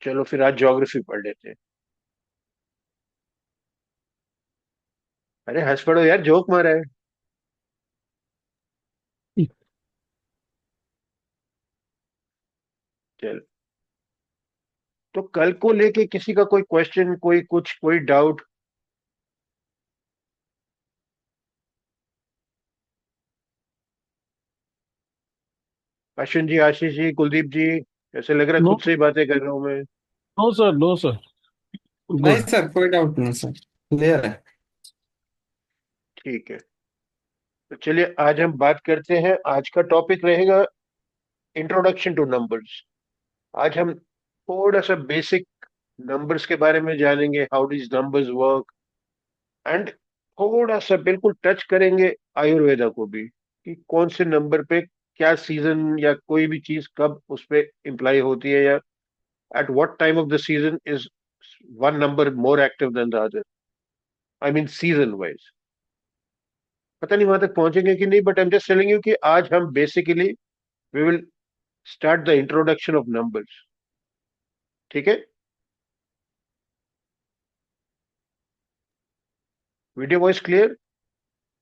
चलो फिर आज ज्योग्राफी पढ़ लेते हैं। अरे हंस पड़ो यार, जोक मारा है। चल, तो कल को लेके किसी का कोई क्वेश्चन, कोई कुछ, कोई डाउट? अश्विन जी, आशीष जी, कुलदीप जी, ऐसे लग रहा है नो, खुद से ही बातें कर रहा हूं मैं। No sir, no sir. नहीं गुड। सर, कोई डाउट नहीं सर, क्लियर है। ठीक है, तो चलिए आज हम बात करते हैं। आज का टॉपिक रहेगा इंट्रोडक्शन टू नंबर्स। आज हम थोड़ा सा बेसिक नंबर्स के बारे में जानेंगे, how these numbers work, and थोड़ा सा बिल्कुल टच करेंगे आयुर्वेदा को भी, कि कौन से नंबर पे क्या सीजन या कोई भी चीज कब उस पे इम्प्लाई होती है, या at what time of the season is one number more active than the other. I mean season wise. पता नहीं वहां तक पहुंचेंगे कि नहीं, but I am just telling you कि आज हम basically we will start the introduction of numbers. ठीक है? Video voice clear?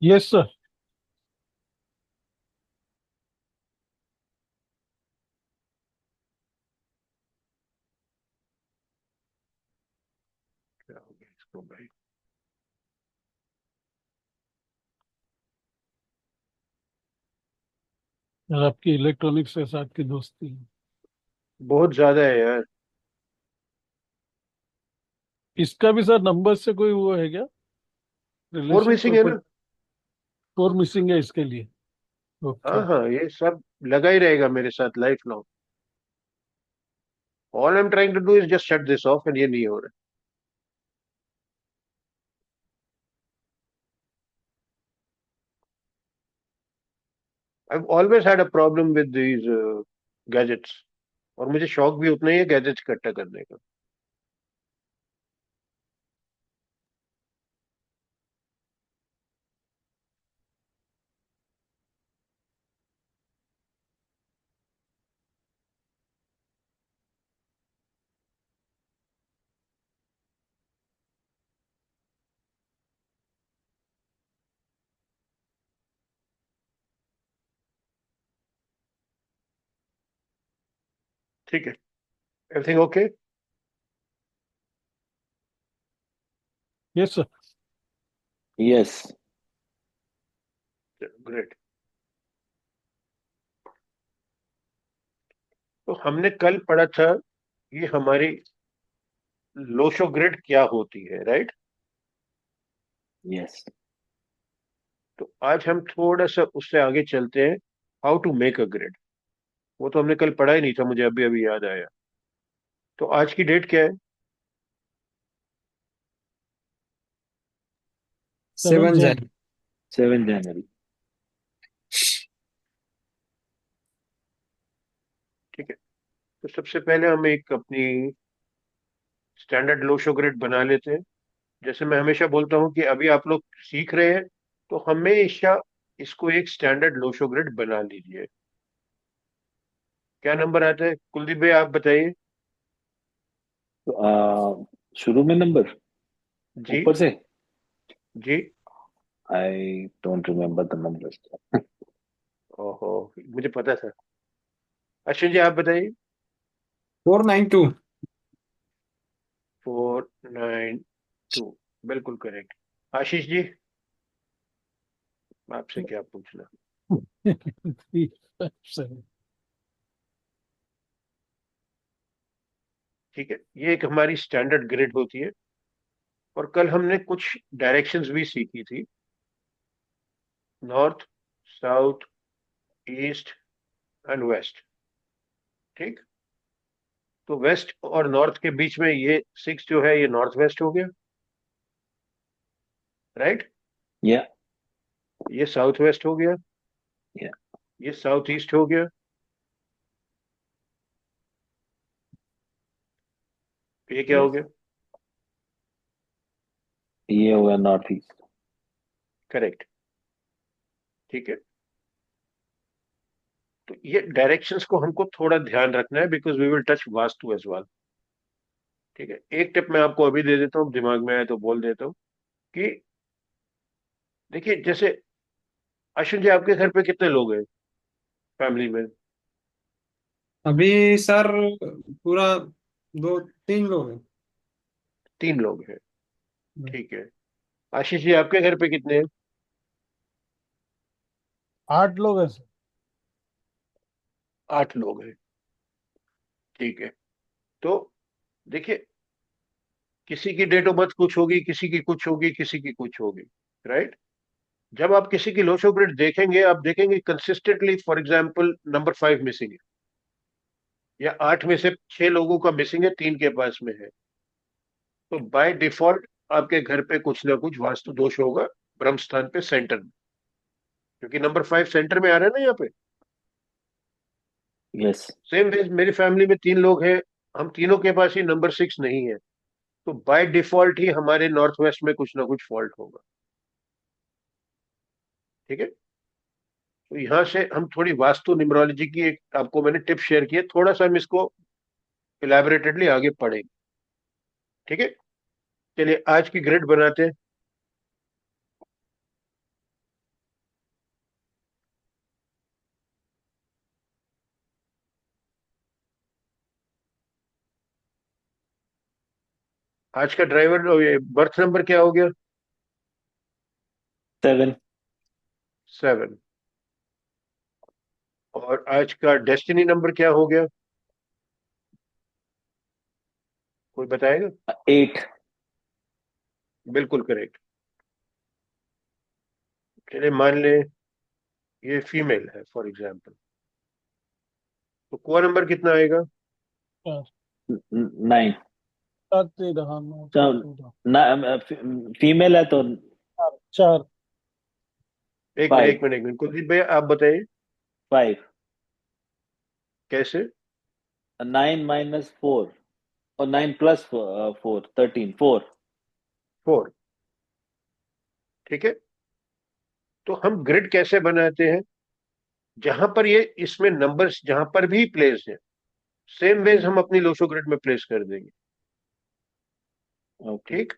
Yes sir. क्या हो गया इसको भाई? सर, आपकी इलेक्ट्रॉनिक्स के साथ की दोस्ती है। बहुत ज्यादा है यार। इसका भी सर नंबर से कोई वो है क्या, फोर रिलेशन मिसिंग कोई है कोई ना? कोर मिसिंग है इसके लिए? ओके। हाँ हाँ, ये सब लगा ही रहेगा मेरे साथ life long. All I am trying to do is just shut this off, and ये नहीं हो रहा। I always had a problem with these gadgets, और मुझे शौक भी उतना ही है गैजेट्स इकट्ठा करने का। ठीक है, everything okay? Yes sir. Yes. Great. तो हमने कल पढ़ा था ये हमारी लोशो ग्रिड क्या होती है, राइट? यस। तो आज हम थोड़ा सा उससे आगे चलते हैं, how to make a grid. वो तो हमने कल पढ़ा ही नहीं था, मुझे अभी अभी याद आया। तो आज की डेट क्या है? 7 7 जैन। जन। 7 जनवरी। ठीक है, तो सबसे पहले हम एक अपनी स्टैंडर्ड लोशो ग्रिड बना लेते हैं। जैसे मैं हमेशा बोलता हूँ कि अभी आप लोग सीख रहे हैं, तो हमेशा इसको एक स्टैंडर्ड लोशो ग्रिड बना लीजिए। क्या नंबर आता है कुलदीप भाई, आप बताइए। तो शुरू में नंबर जी। ऊपर से। जी। I don't remember the numbers. ओहो, मुझे पता था। अश्विन जी, आप बताइए। 492। 492, बिल्कुल करेक्ट। आशीष जी, आपसे क्या पूछना। 357। ठीक है, ये एक हमारी स्टैंडर्ड ग्रिड होती है। और कल हमने कुछ डायरेक्शंस भी सीखी थी, north, south, east and west. ठीक। तो वेस्ट और नॉर्थ के बीच में ये सिक्स जो है, ये नॉर्थ वेस्ट हो गया, राइट? या। ये साउथ वेस्ट हो गया, या। ये साउथ ईस्ट हो गया, ये क्या हो यस। गया? ये हो गया नॉर्थ ईस्ट। करेक्ट। ठीक है, तो ये डायरेक्शंस को हमको थोड़ा ध्यान रखना है, because we will touch vastu as well. ठीक है, एक टिप मैं आपको अभी दे देता हूँ, दिमाग में आया तो बोल देता हूँ कि देखिए, जैसे अश्विन जी, आपके घर पे कितने लोग हैं फैमिली में? अभी सर पूरा दो तीन लोग हैं। 3 लोग हैं, ठीक है। आशीष जी, आपके घर पे कितने हैं? 8 लोग हैं सर। 8 लोग हैं, ठीक है। तो देखिए, किसी की डेट ऑफ बर्थ कुछ होगी, किसी की कुछ होगी, किसी की कुछ होगी, राइट। जब आप किसी की लो शो ग्रेड देखेंगे, आप देखेंगे consistently, for example number 5 missing है, या 8 में से 6 लोगों का मिसिंग है, 3 के पास में है, तो बाय डिफॉल्ट आपके घर पे कुछ ना कुछ वास्तु दोष होगा, ब्रह्म स्थान पे सेंटर में, क्योंकि नंबर 5 सेंटर में आ रहा है ना यहाँ पे। Yes. सेम वे मेरी फैमिली में 3 लोग हैं, हम तीनों के पास ही नंबर 6 नहीं है, तो बाय डिफॉल्ट ही हमारे नॉर्थ वेस्ट में कुछ ना कुछ फॉल्ट होगा, ठीक है। तो यहाँ से हम थोड़ी वास्तु न्यूमरोलॉजी की एक आपको मैंने टिप शेयर की है, थोड़ा सा हम इसको इलेबोरेटेडली आगे पढ़ेंगे, ठीक है। चलिए आज की ग्रिड बनाते हैं। आज का ड्राइवर बर्थ नंबर क्या हो गया? 7. 7। और आज का डेस्टिनी नंबर क्या हो गया, कोई बताएगा? 8. बिल्कुल करेक्ट। चलिए मान ले ये फीमेल है फॉर एग्जाम्पल, तो कुआ नंबर कितना आएगा? 9. 7 3 हाँ 9 तो 7 फीमेल है तो 4 एक मिनट 5. एक मिनट एक मिनट, कुलदीप भैया आप बताइए 5. कैसे? 9 minus 4 और 9 plus 4 13 4. 4, ठीक है। तो हम ग्रिड कैसे बनाते हैं, जहां पर ये इसमें नंबर्स जहां पर भी प्लेस है, सेम वेज हम अपनी लोशो ग्रिड में प्लेस कर देंगे, Okay. ठीक।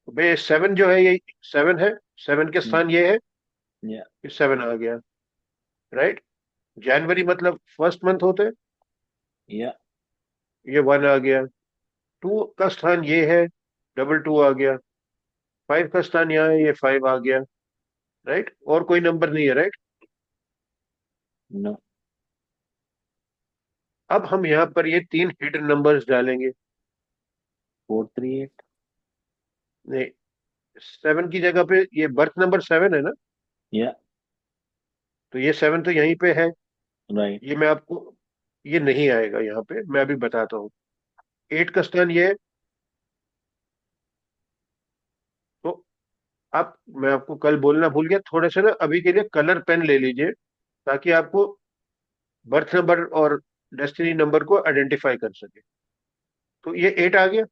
तो भाई 7 जो है ये 7 है, 7 के स्थान ये है, Yeah. ये 7 आ गया, राइट। जनवरी मतलब फर्स्ट मंथ होता है, Yeah. ये 1 आ गया। 2 का स्थान ये है, डबल 2 आ गया। 5 का स्थान यहाँ है, ये 5 आ गया, राइट। और कोई नंबर नहीं है, राइट। No. अब हम यहाँ पर ये 3 हिडन नंबर्स डालेंगे। 4 3 8. नहीं, 7 की जगह पे ये बर्थ नंबर 7 है ना, Yeah. तो ये 7 तो यहीं पे है, Right. ये मैं आपको, ये नहीं आएगा यहाँ पे, मैं अभी बताता हूँ। 8 का स्थान ये है, तो आप, मैं आपको कल बोलना भूल गया, थोड़ा सा ना अभी के लिए कलर पेन ले लीजिए, ताकि आपको बर्थ नंबर और डेस्टिनी नंबर को आइडेंटिफाई कर सके। तो ये 8 आ गया।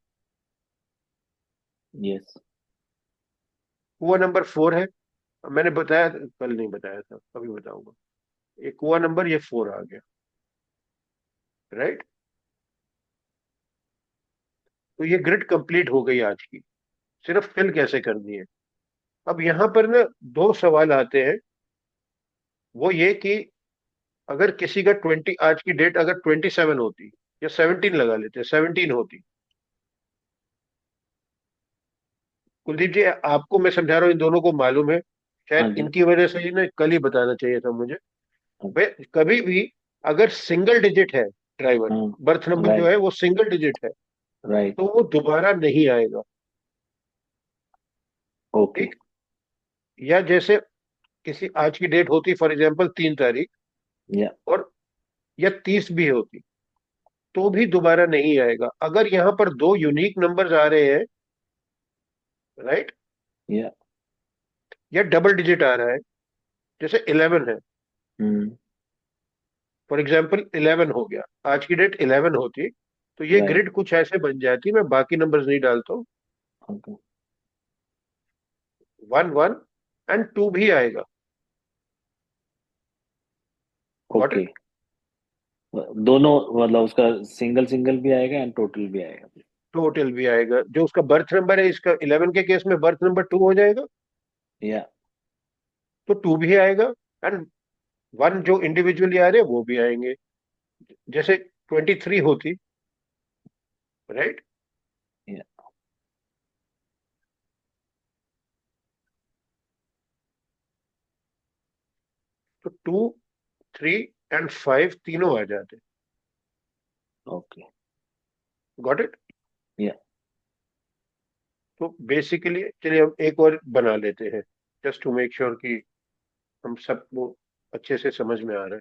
Yes. कुआ नंबर 4 है, मैंने बताया कल नहीं बताया था, अभी बताऊंगा। ये कुआ नंबर ये 4 आ गया, राइट। तो ये ग्रिड कंप्लीट हो गई आज की, सिर्फ फिल कैसे करनी है। अब यहाँ पर ना 2 सवाल आते हैं, वो ये कि अगर किसी का 20, आज की डेट अगर 27 होती, या 17 लगा लेते, 17 होती। कुलदीप जी, आपको मैं समझा रहा हूँ, इन दोनों को मालूम है, हाँ शायद जी. इनकी वजह से ही ना कल ही बताना चाहिए था मुझे। हाँ. वे कभी भी अगर सिंगल डिजिट है ड्राइवर, बर्थ नंबर जो Right. है वो सिंगल डिजिट है, Right. तो वो दोबारा नहीं आएगा, Okay. ठीक। या जैसे किसी आज की डेट होती फॉर एग्जांपल 3 तारीख, Yeah. और या 30 भी होती, तो भी दोबारा नहीं आएगा। अगर यहाँ पर 2 यूनिक नंबर्स आ रहे हैं, राइट, Yeah. या डबल डिजिट आ रहा है, जैसे 11 है, Hmm. फॉर एग्जाम्पल 11 हो गया, आज की डेट 11 होती, तो ये Right. ग्रिड कुछ ऐसे बन जाती, मैं बाकी नंबर्स नहीं डालता हूँ। Okay. 1 1 एंड 2 भी आएगा, गॉट Okay. इट। दोनों, मतलब उसका सिंगल सिंगल भी आएगा एंड टोटल भी आएगा। टोटल भी आएगा। जो उसका बर्थ नंबर है, इसका 11 के केस में बर्थ नंबर 2 हो जाएगा, या तो 2 भी आएगा। एंड 1 जो इंडिविजुअली आ रहे हैं वो भी आएंगे, जैसे 23 होती, राइट। या तो 2, 3 एंड 5 तीनों आ जाते। ओके। Got it. या तो बेसिकली चलिए हम एक और बना लेते हैं, जस्ट टू मेक श्योर कि हम सबको अच्छे से समझ में आ रहा है।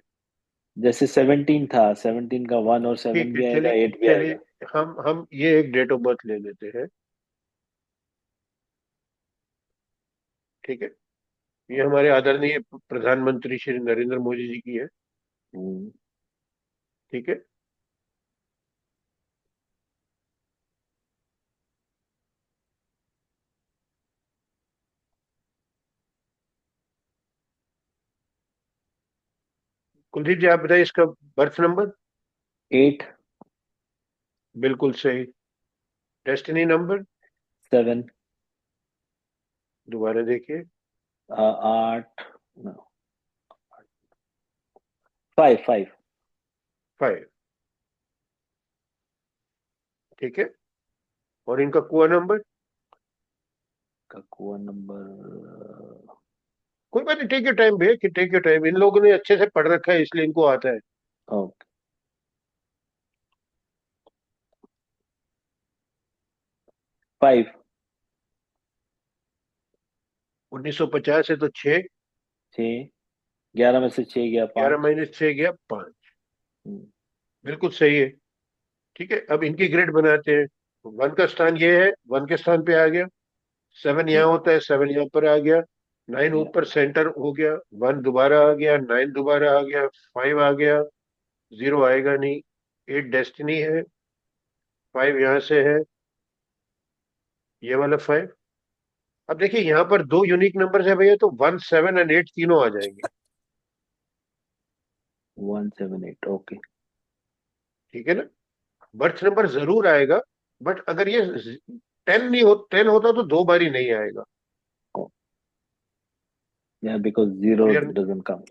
जैसे 17 था, 17 का 1 और 7 ठीक है, भी आएगा, चलिए 8 भी आएगा। चलिए हम ये एक डेट ऑफ बर्थ ले लेते हैं। ठीक है, ये हमारे आदरणीय प्रधानमंत्री श्री नरेंद्र मोदी जी की है। हम्म, ठीक है, कुलदीप जी आप बताइए इसका बर्थ नंबर। 8, बिल्कुल सही। डेस्टिनी नंबर 7, दोबारा देखिए। 8, 5, 5। 5। ठीक है, और इनका कुआ नंबर। का कुआ नंबर। कोई बात नहीं, टेक योर टाइम भैया, कि टेक योर टाइम, इन लोगों ने अच्छे से पढ़ रखा है इसलिए इनको आता है। ओके। 5, 1950 है तो 6, 6, 11 में से 6 गया 11 5। माइनस 6 गया 5। बिल्कुल सही है। ठीक है, अब इनकी ग्रेड बनाते हैं। 1 का स्थान ये है, 1 के स्थान पे आ गया। 7 यहाँ होता है, 7 यहाँ पर आ गया। 9 या ऊपर सेंटर हो गया। 1 दोबारा आ गया, 9 दोबारा आ गया, 5 आ गया, 0 आएगा नहीं। 8 डेस्टिनी है, 5 यहाँ से है, ये वाला 5। अब देखिए यहाँ पर दो यूनिक नंबर है भैया, तो 1, 7 एंड 8 तीनों आ जाएंगे। 1, 7, 8। ओके। ठीक है ना, बर्थ नंबर जरूर आएगा, बट अगर ये 10 नहीं हो, 10 होता तो दो बारी नहीं आएगा। या because zero clear. Doesn't come.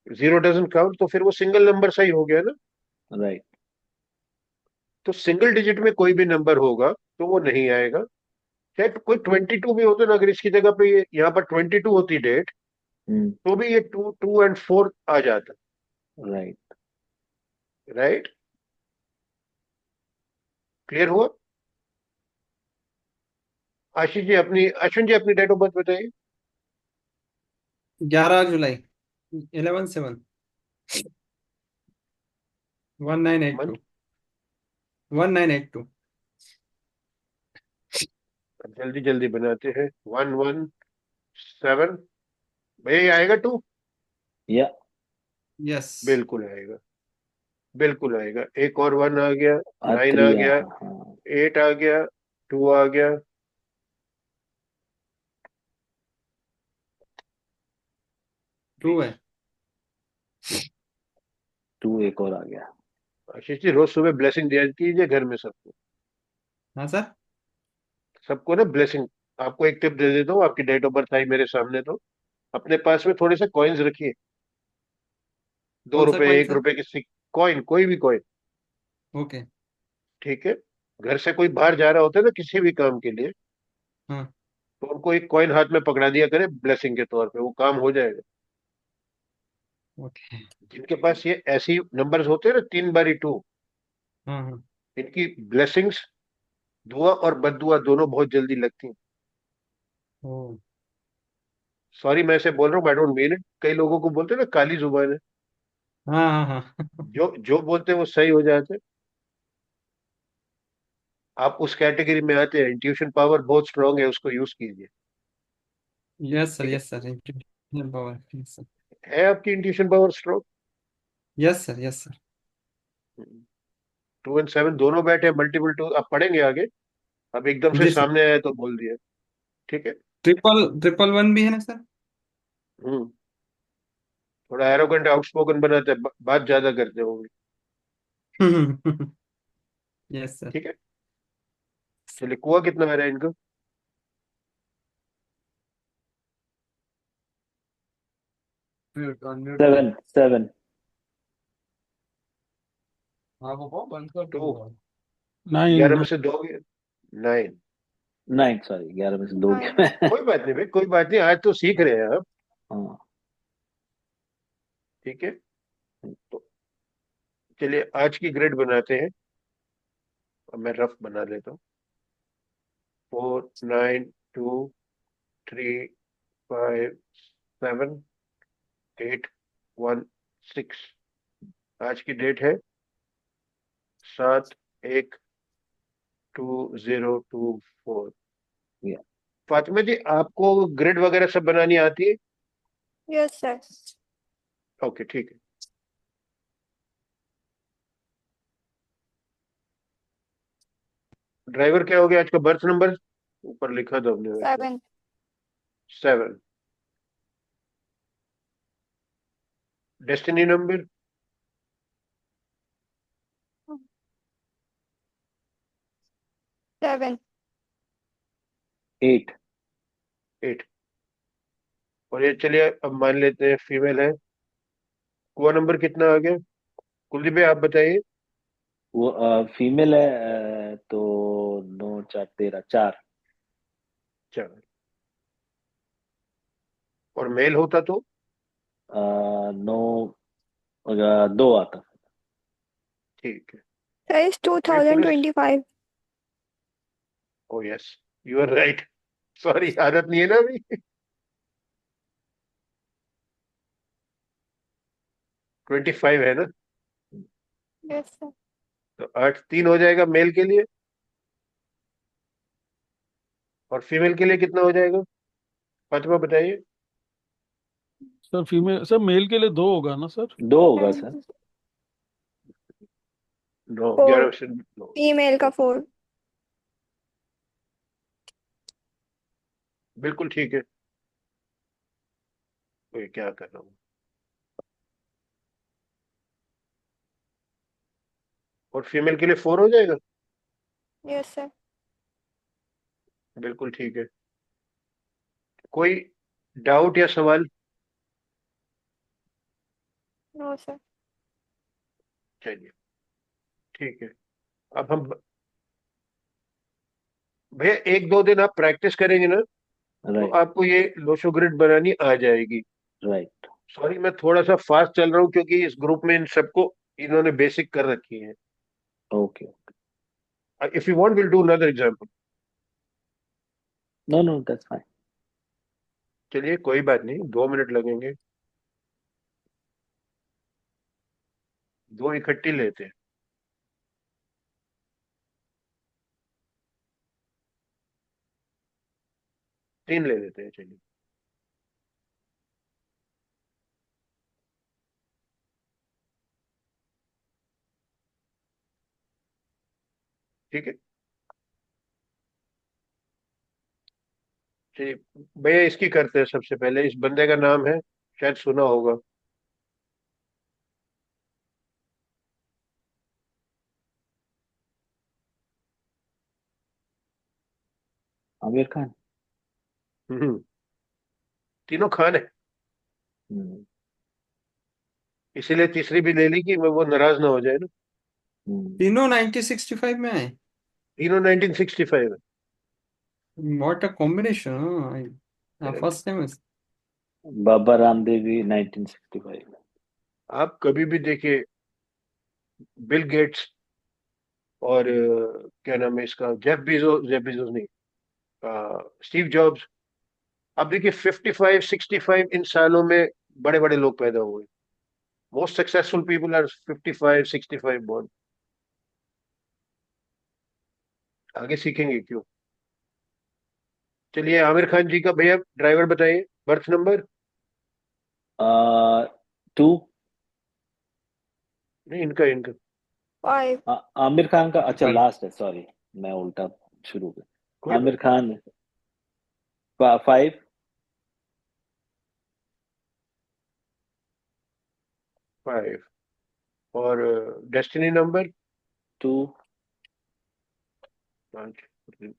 0 doesn't count, तो फिर वो सिंगल नंबर सही हो गया ना। राइट। तो सिंगल डिजिट में कोई भी नंबर होगा तो वो नहीं आएगा। चाहे तो कोई 22 भी होता ना, अगर इसकी जगह पे यहाँ पर 22 होती डेट, हम्म। तो भी ये 2, 2 एंड 4 आ जाता। राइट। राइट। क्लियर हुआ। आशीष जी अपनी, अश्विन जी अपनी डेट ऑफ बर्थ बताइए। 11 जुलाई 11/7 1982 मंथ। 1982। जल्दी जल्दी बनाते हैं। 1, 1, 7। भैया ये आएगा 2। या यस। बिल्कुल आएगा, बिल्कुल आएगा। एक और 1 आ गया, 9 3। आ गया, हाँ। 8 आ गया, 2 आ गया। ट्रू है। 2 एक और आ गया। आशीष जी रोज सुबह ब्लेसिंग दिया कीजिए घर में सबको। हाँ सर। सबको ना ब्लेसिंग। आपको एक टिप दे देता हूँ, आपकी डेट ऑफ बर्थ आई मेरे सामने तो अपने पास में थोड़े से कॉइन्स रखिए। दो कौन सा रुपए कॉइन एक सर? रुपए की कॉइन, कोई भी कॉइन। ओके। ठीक है, घर से कोई बाहर जा रहा होता है ना किसी भी काम के लिए, हाँ। तो उनको एक कॉइन हाथ में पकड़ा दिया करे ब्लेसिंग के तौर पे, वो काम हो जाएगा। ओके। जिनके पास ये ऐसी नंबर्स होते हैं ना, 3 बारी 2, हाँ हाँ। इनकी ब्लेसिंग्स, दुआ और बददुआ दोनों बहुत जल्दी लगती हैं। ओ। सॉरी मैं ऐसे बोल रहा हूँ, आई डोंट मीन इट। कई लोगों को बोलते हैं ना काली जुबान है, हाँ हाँ हाँ। जो जो बोलते हैं वो सही हो जाते हैं। आप उस कैटेगरी में आते हैं, इंट्यूशन पावर बहुत स्ट्रांग है, उसको यूज कीजिए। यस सर, ठीक है, yes sir, intuition power, yes sir. है आपकी intuition power strong. Yes sir, yes sir. 2 and 7 दोनों बैठे, मल्टीपल 2 आप पढ़ेंगे आगे। अब एकदम से जी सर। सामने आए तो बोल दिया। ठीक है। ट्रिपल ट्रिपल वन भी है ना सर? हम्म। थोड़ा एरोगेंट आउटस्पोकन बनाते हैं, बात ज्यादा करते होंगे। Yes sir. ठीक है, चलिए कुआ कितना आ रहा है इनका? Seven seven to. नाइन 11 में से 2 गए, 9। नाइन, सॉरी 11 में से 2 9 गया। कोई बात नहीं भाई, कोई बात नहीं, आज तो सीख रहे हैं आप। हाँ, ठीक है, तो चलिए आज की ग्रेड बनाते हैं। अब मैं रफ बना लेता हूँ। 4, 9, 2, 3, 5, 7, 8, 1, 6। आज की डेट है 7/1/2024। या फातिमा जी, आपको ग्रिड वगैरह सब बनानी आती है? Yes sir. ओके, ठीक है। ड्राइवर क्या हो गया आज का बर्थ नंबर? ऊपर लिखा था हमने वैसे। 7 7। Destiny number? 7 8। 8। और ये चलिए अब मान लेते हैं फीमेल है। कुआ नंबर कितना आ गया? कुलदीप भाई आप बताइए। वो फीमेल है, तो 9 4 13 4। 4। और मेल होता तो? 9 2 आता। ठीक है। साइज ये पूरे। 2025। Oh yes, you are right. Sorry, आदत नहीं है ना अभी। 25 है ना? Yes sir. तो 8 3 हो जाएगा मेल के लिए। और फीमेल के लिए कितना हो जाएगा? फातिमा बताइए। सर फीमेल सर मेल के लिए 2 होगा ना सर? 2 होगा सर। 9, 11 4 से 9। फीमेल का 4। बिल्कुल ठीक है। तो ये क्या कर रहा हूँ? और फीमेल के लिए 4 हो जाएगा। Yes sir. बिल्कुल ठीक है। कोई डाउट या सवाल? No sir. चलिए, ठीक है। अब हम भैया 1-2 दिन आप प्रैक्टिस करेंगे ना, तो राइट आपको ये लोशो ग्रिड बनानी आ जाएगी। राइट। सॉरी, मैं थोड़ा सा फास्ट चल रहा हूँ क्योंकि इस ग्रुप में इन सबको इन्होंने बेसिक कर रखी है। Okay. If you want will do another example. No no, that's fine. चलिए कोई बात नहीं, 2 मिनट लगेंगे। 2 इकट्ठी लेते हैं। तीन ले लेते हैं, चलिए। ठीक है, चलिए भैया इसकी करते हैं। सबसे पहले इस बंदे का नाम है, शायद सुना होगा। आमिर खान। हम्म, तीनों खान है। हम्म इसीलिए तीसरी भी ले ली कि वो नाराज ना हो जाए ना। हम्म। तीनों 1965 में आए। तीनों 1965 है। What a combination. हाँ, Correct. First time. Baba Ramdev भी 1965 में। आप कभी भी देखिए, बिल गेट्स और क्या नाम है इसका, जेफ बेजोस नहीं, स्टीव जॉब्स। अब देखिए 55 65 इन सालों में बड़े बड़े लोग पैदा हुए। Most successful people are 55 65 born. आगे सीखेंगे क्यों। चलिए आमिर खान जी का भैया ड्राइवर बताइए, बर्थ नंबर। 2। नहीं, इनका इनका। 5 आमिर खान का अच्छा लास्ट है, सॉरी मैं उल्टा शुरू कर। कोई आमिर बात खान 5। 5। और डेस्टिनी नंबर 2, 5,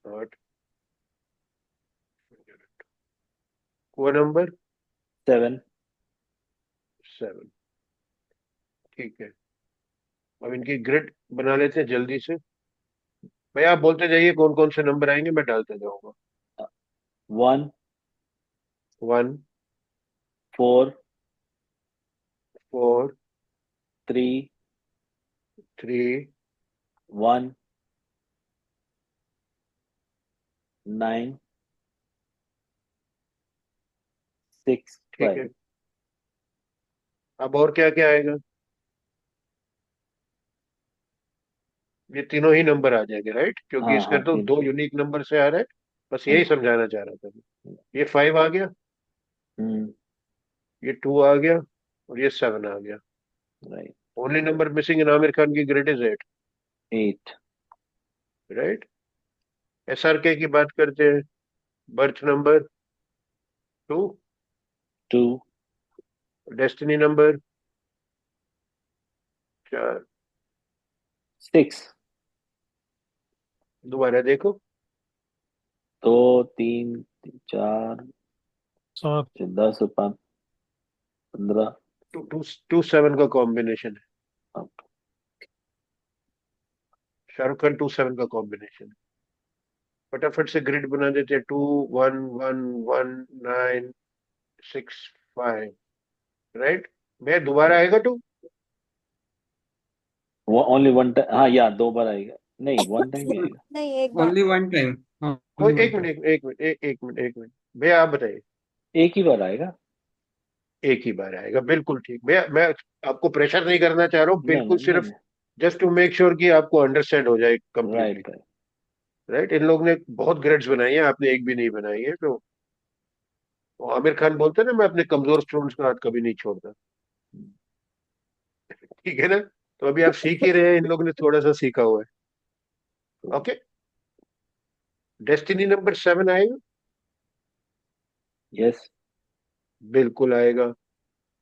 8, कुआ नंबर 7, 7। ठीक है, अब इनकी ग्रिड बना लेते हैं जल्दी से। भाई आप बोलते जाइए कौन कौन से नंबर आएंगे, मैं डालते जाऊंगा। 1, 1, 4, 4, 3, 3, 1, 9, 6, ठीक है। 5। अब और क्या क्या आएगा? ये तीनों ही नंबर आ जाएंगे, राइट? क्योंकि हाँ इसका हाँ, तो 3। दो यूनिक नंबर से आ रहा है। बस यही हाँ। समझाना चाह रहा था मैं। ये 5 आ गया, हम्म। ये 2 आ गया, और ये 7 आ गया। Right. Only number missing in Aamir Khan की ग्रेड इज 8, 8, राइट? SRK की बात करते हैं। Birth number 2, 2, destiny number 4। 6, दोबारा देखो। 2, 3, 4, 7। 10, 15। 2 2 7 का कॉम्बिनेशन है। शाहरुख खान 2 7 का कॉम्बिनेशन है। फटाफट से ग्रिड बना देते हैं। 2 1 1 1 9 6 5, राइट? मैं दोबारा आएगा 2? वो ओनली वन टाइम, हाँ या 2 बार आएगा, नहीं 1 टाइम ही आएगा। नहीं, एक बार। ओनली वन टाइम, हाँ कोई ओनली वन एक टाइम। मिनट, एक मिनट, एक मिनट, एक मिनट भैया, आप बताइए। एक ही बार आएगा। एक ही बार आएगा, बिल्कुल ठीक भैया। मैं आपको प्रेशर नहीं करना चाह रहा हूँ, नहीं बिल्कुल नहीं नहीं सिर्फ नहीं। जस्ट टू मेक श्योर कि आपको अंडरस्टैंड हो जाए कंप्लीटली, राइट राइट। राइट? इन लोग ने बहुत ग्रेड्स बनाई है, आपने एक भी नहीं बनाई है। तो वो आमिर खान बोलते हैं ना, मैं अपने कमजोर स्टूडेंट्स का हाथ कभी नहीं छोड़ता। ठीक है ना? तो अभी आप सीख ही रहे हैं, इन लोग ने थोड़ा सा सीखा हुआ है। ओके, डेस्टिनी नंबर 7 आएगा, यस, बिल्कुल आएगा।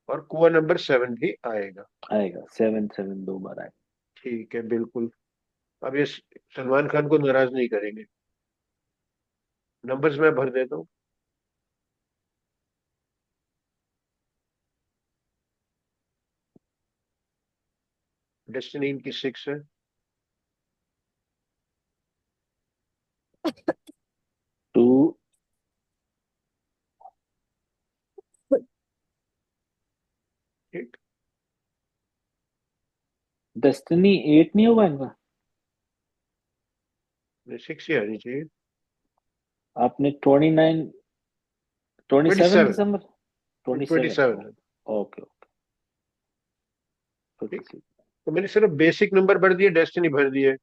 और कुआ नंबर 7 भी आएगा। आएगा। 7 7 2 बार आएगा। ठीक है, बिल्कुल। अब ये सलमान खान को नाराज नहीं करेंगे। नंबर्स मैं भर देता हूँ। डेस्टिनी इनकी 6 है। 2, ठीक, डेस्टिनी 8 नहीं होगा इनका। 6 ही आनी चाहिए। आपने 29, 27 27, दिसंबर, 27। 27 है। Okay okay. ठीक, 56। तो मैंने सिर्फ बेसिक नंबर भर दिए, डेस्टिनी भर दिए।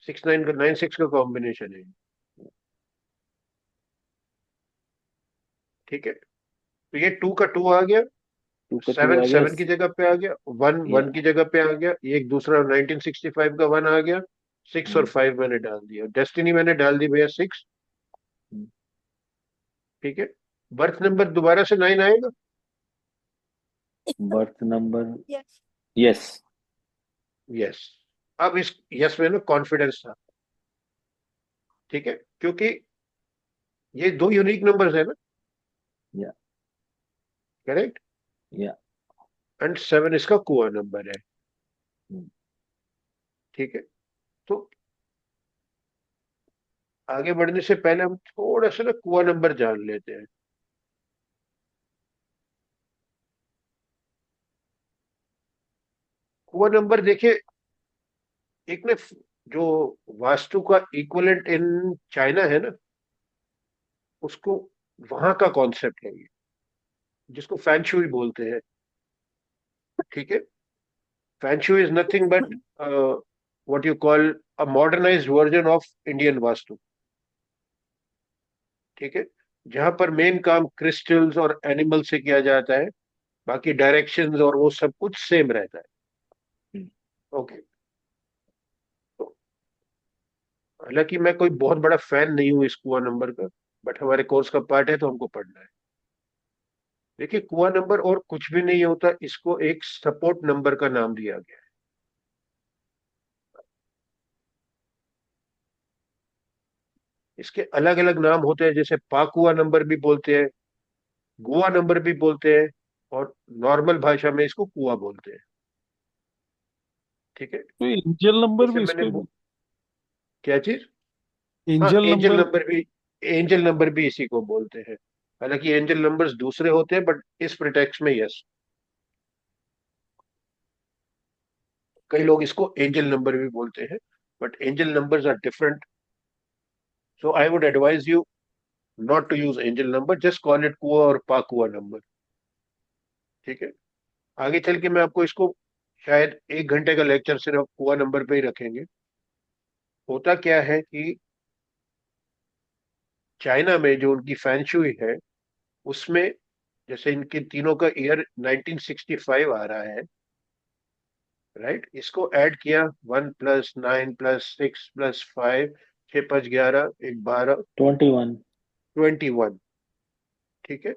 6 9 का 9 6 का कॉम्बिनेशन है। ठीक है, तो ये 2 का 2 आ गया। 2 का 2 7 आ गया। 7 की जगह पे आ गया। 1 या 1 की जगह पे आ गया। ये एक दूसरा 1965 का 1 आ गया। 6 और 5 मैंने डाल दिया। डेस्टिनी मैंने डाल दी भैया 6। ठीक है, बर्थ नंबर दोबारा से 9 आएगा। Birth number, yes. Yes. Yes. अब इस यस में ना कॉन्फिडेंस था। ठीक है, क्योंकि ये दो यूनिक नंबर्स है ना, या करेक्ट? या एंड 7 इसका कुआ नंबर है। ठीक है, तो आगे बढ़ने से पहले हम थोड़ा सा ना कुआ नंबर जान लेते हैं। कुआ नंबर देखिए, एक ना जो वास्तु का इक्विवेलेंट इन चाइना है ना, उसको वहां का कॉन्सेप्ट है ये, जिसको फैंग बोलते हैं। ठीक है, feng is nothing but what you call a modernised version of Indian vastu. ठीक है, जहां पर मेन काम क्रिस्टल्स और एनिमल से किया जाता है, बाकी डायरेक्शंस और वो सब कुछ सेम रहता है। ओके, तो हालांकि मैं कोई बहुत बड़ा फैन नहीं हूं इस कुआ नंबर का, बट हमारे कोर्स का पार्ट है तो हमको पढ़ना है। देखिए, कुआ नंबर और कुछ भी नहीं होता, इसको एक सपोर्ट नंबर का नाम दिया गया है। इसके अलग अलग नाम होते हैं, जैसे पाकुआ नंबर भी बोलते हैं, गुआ नंबर भी बोलते हैं, और नॉर्मल भाषा में इसको कुआ बोलते हैं। ठीक है। तो एंजल नंबर जैसे भी इसको क्या चीज? हाँ, एंजल एंजल नंबर। नंबर भी, एंजल नंबर भी इसी को बोलते हैं। हालांकि एंजल नंबर्स दूसरे होते हैं, बट इस प्रिटेक्स्ट में यस, कई लोग इसको एंजल नंबर भी बोलते हैं, but angel numbers are different. So I would advise you not to use angel number, just call it kua और पाकुआ नंबर। ठीक है। आगे चल के मैं आपको इसको, शायद 1 घंटे का लेक्चर सिर्फ कुआ नंबर पे ही रखेंगे। होता क्या है कि चाइना में जो उनकी फैंशुई है, उसमें जैसे इनके तीनों का ईयर 1965 आ रहा है, राइट? इसको ऐड किया, 1 + 9 + 6 + 5, 6 × 5 = 11, 1 = 12, 21। 21। ठीक है।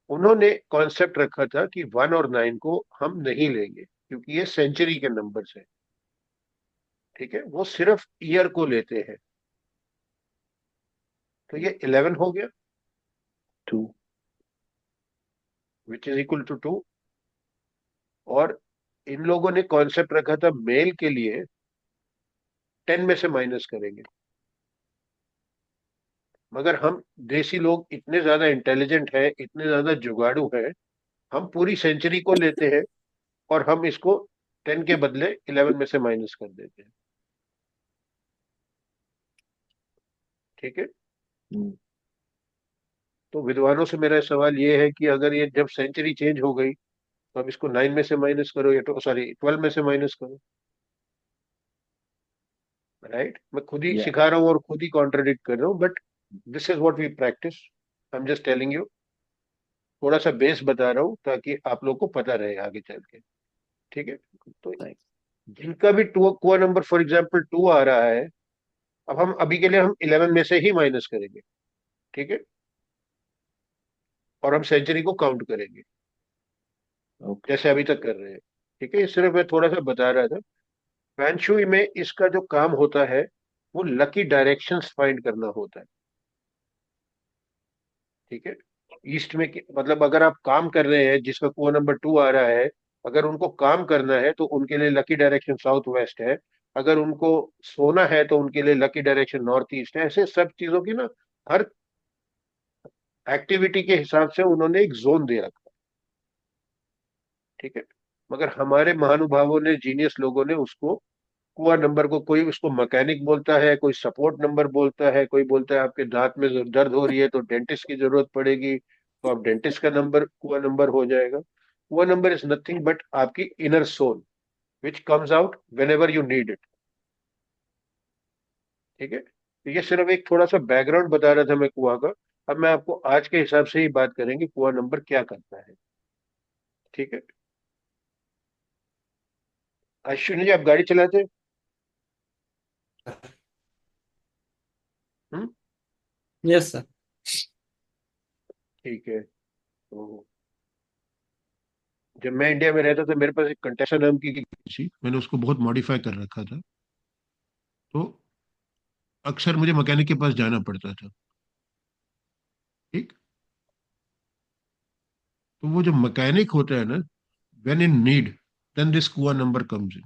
उन्होंने कॉन्सेप्ट रखा था कि 1 और 9 को हम नहीं लेंगे, क्योंकि ये सेंचुरी के नंबर्स है। ठीक है, वो सिर्फ ईयर को लेते हैं। तो ये 11 हो गया, 2। Which is equal to 2। और इन लोगों ने कॉन्सेप्ट रखा था मेल के लिए 10 में से माइनस करेंगे। मगर हम देसी लोग इतने ज्यादा इंटेलिजेंट हैं, इतने ज्यादा जुगाड़ू हैं, हम पूरी सेंचुरी को लेते हैं और हम इसको 10 के बदले 11 में से माइनस कर देते हैं। ठीक है। तो विद्वानों से मेरा सवाल ये है कि अगर ये जब सेंचुरी चेंज हो गई, तो अब इसको 9 में से माइनस करो, या तो सॉरी 12 में से माइनस करो। राइट? मैं खुद ही या सिखा रहा हूँ और खुद ही कॉन्ट्रडिक्ट कर रहा हूँ, but this is what we practise. I am just telling you, थोड़ा सा बेस बता रहा हूँ ताकि आप लोग को पता रहे आगे चल के। ठीक है। तो जिनका भी टू कुआ नंबर फॉर एग्जाम्पल 2 आ रहा है, अब हम अभी के लिए हम 11 में से ही माइनस करेंगे। ठीक है। और हम सेंचुरी को काउंट करेंगे, ओके। जैसे अभी तक कर रहे हैं। ठीक है, ये सिर्फ मैं थोड़ा सा बता रहा था। फैंग में इसका जो काम होता है, वो लकी डायरेक्शंस फाइंड करना होता है। ठीक है। ईस्ट में मतलब अगर आप काम कर रहे हैं, जिसका कुआ नंबर 2 आ रहा है, अगर उनको काम करना है तो उनके लिए लकी डायरेक्शन साउथ वेस्ट है। अगर उनको सोना है तो उनके लिए लकी डायरेक्शन नॉर्थ ईस्ट है। ऐसे सब चीजों की ना, हर एक्टिविटी के हिसाब से उन्होंने एक जोन दे रखा। ठीक है। मगर हमारे महानुभावों ने, जीनियस लोगों ने उसको, कुआ नंबर को, कोई उसको मैकेनिक बोलता है, कोई सपोर्ट नंबर बोलता है, कोई बोलता है आपके दांत में दर्द हो रही है तो डेंटिस्ट की जरूरत पड़ेगी, तो आप डेंटिस्ट का नंबर कुआ नंबर हो जाएगा। Kua number is nothing but आपकी inner soul, which comes out whenever you need it. ठीक है। तो ये सिर्फ एक थोड़ा सा बैकग्राउंड बता रहा था मैं कुआ का। अब मैं आपको आज के हिसाब से ही बात करेंगे कुआ नंबर क्या करता है। ठीक है। अश्विनी जी, आप गाड़ी चलाते हैं? हम्म। Yes sir. ठीक है। तो जब मैं इंडिया में रहता था, मेरे पास एक कंटेसा नाम की थी, मैंने उसको बहुत मॉडिफाई कर रखा था। तो अक्सर मुझे मैकेनिक के पास जाना पड़ता था। ठीक। तो वो जो मैकेनिक होता है ना, when in need, then this kua number comes in.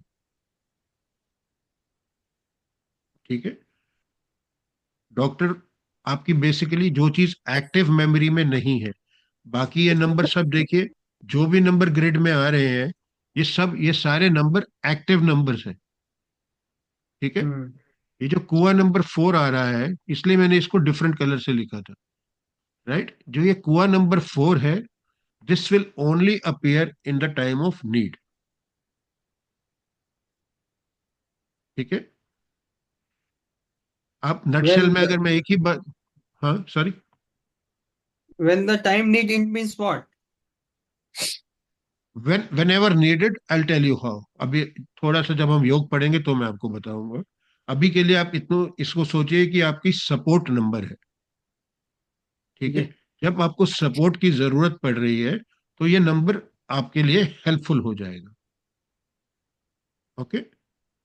ठीक है। डॉक्टर, आपकी बेसिकली जो चीज एक्टिव मेमोरी में नहीं है, बाकी ये नंबर सब देखिए, जो भी नंबर ग्रिड में आ रहे हैं, ये सब, ये सारे नंबर एक्टिव नंबर्स हैं। ठीक है। हम्म। ये जो कुआ नंबर 4 आ रहा है, इसलिए मैंने इसको डिफरेंट कलर से लिखा था। राइट? जो ये कुआ नंबर 4 है, this will only appear in the time of need. ठीक है। आप नटशेल When में the, अगर मैं एक ही बात, हाँ sorry, when the time need it means what? Whenever needed I tell you how. अभी थोड़ा सा जब हम योग पढ़ेंगे तो मैं आपको बताऊंगा। अभी के लिए आप इतना इसको सोचिए कि आपकी सपोर्ट नंबर है। ठीक है। जब आपको सपोर्ट की जरूरत पड़ रही है तो ये नंबर आपके लिए हेल्पफुल हो जाएगा। ओके।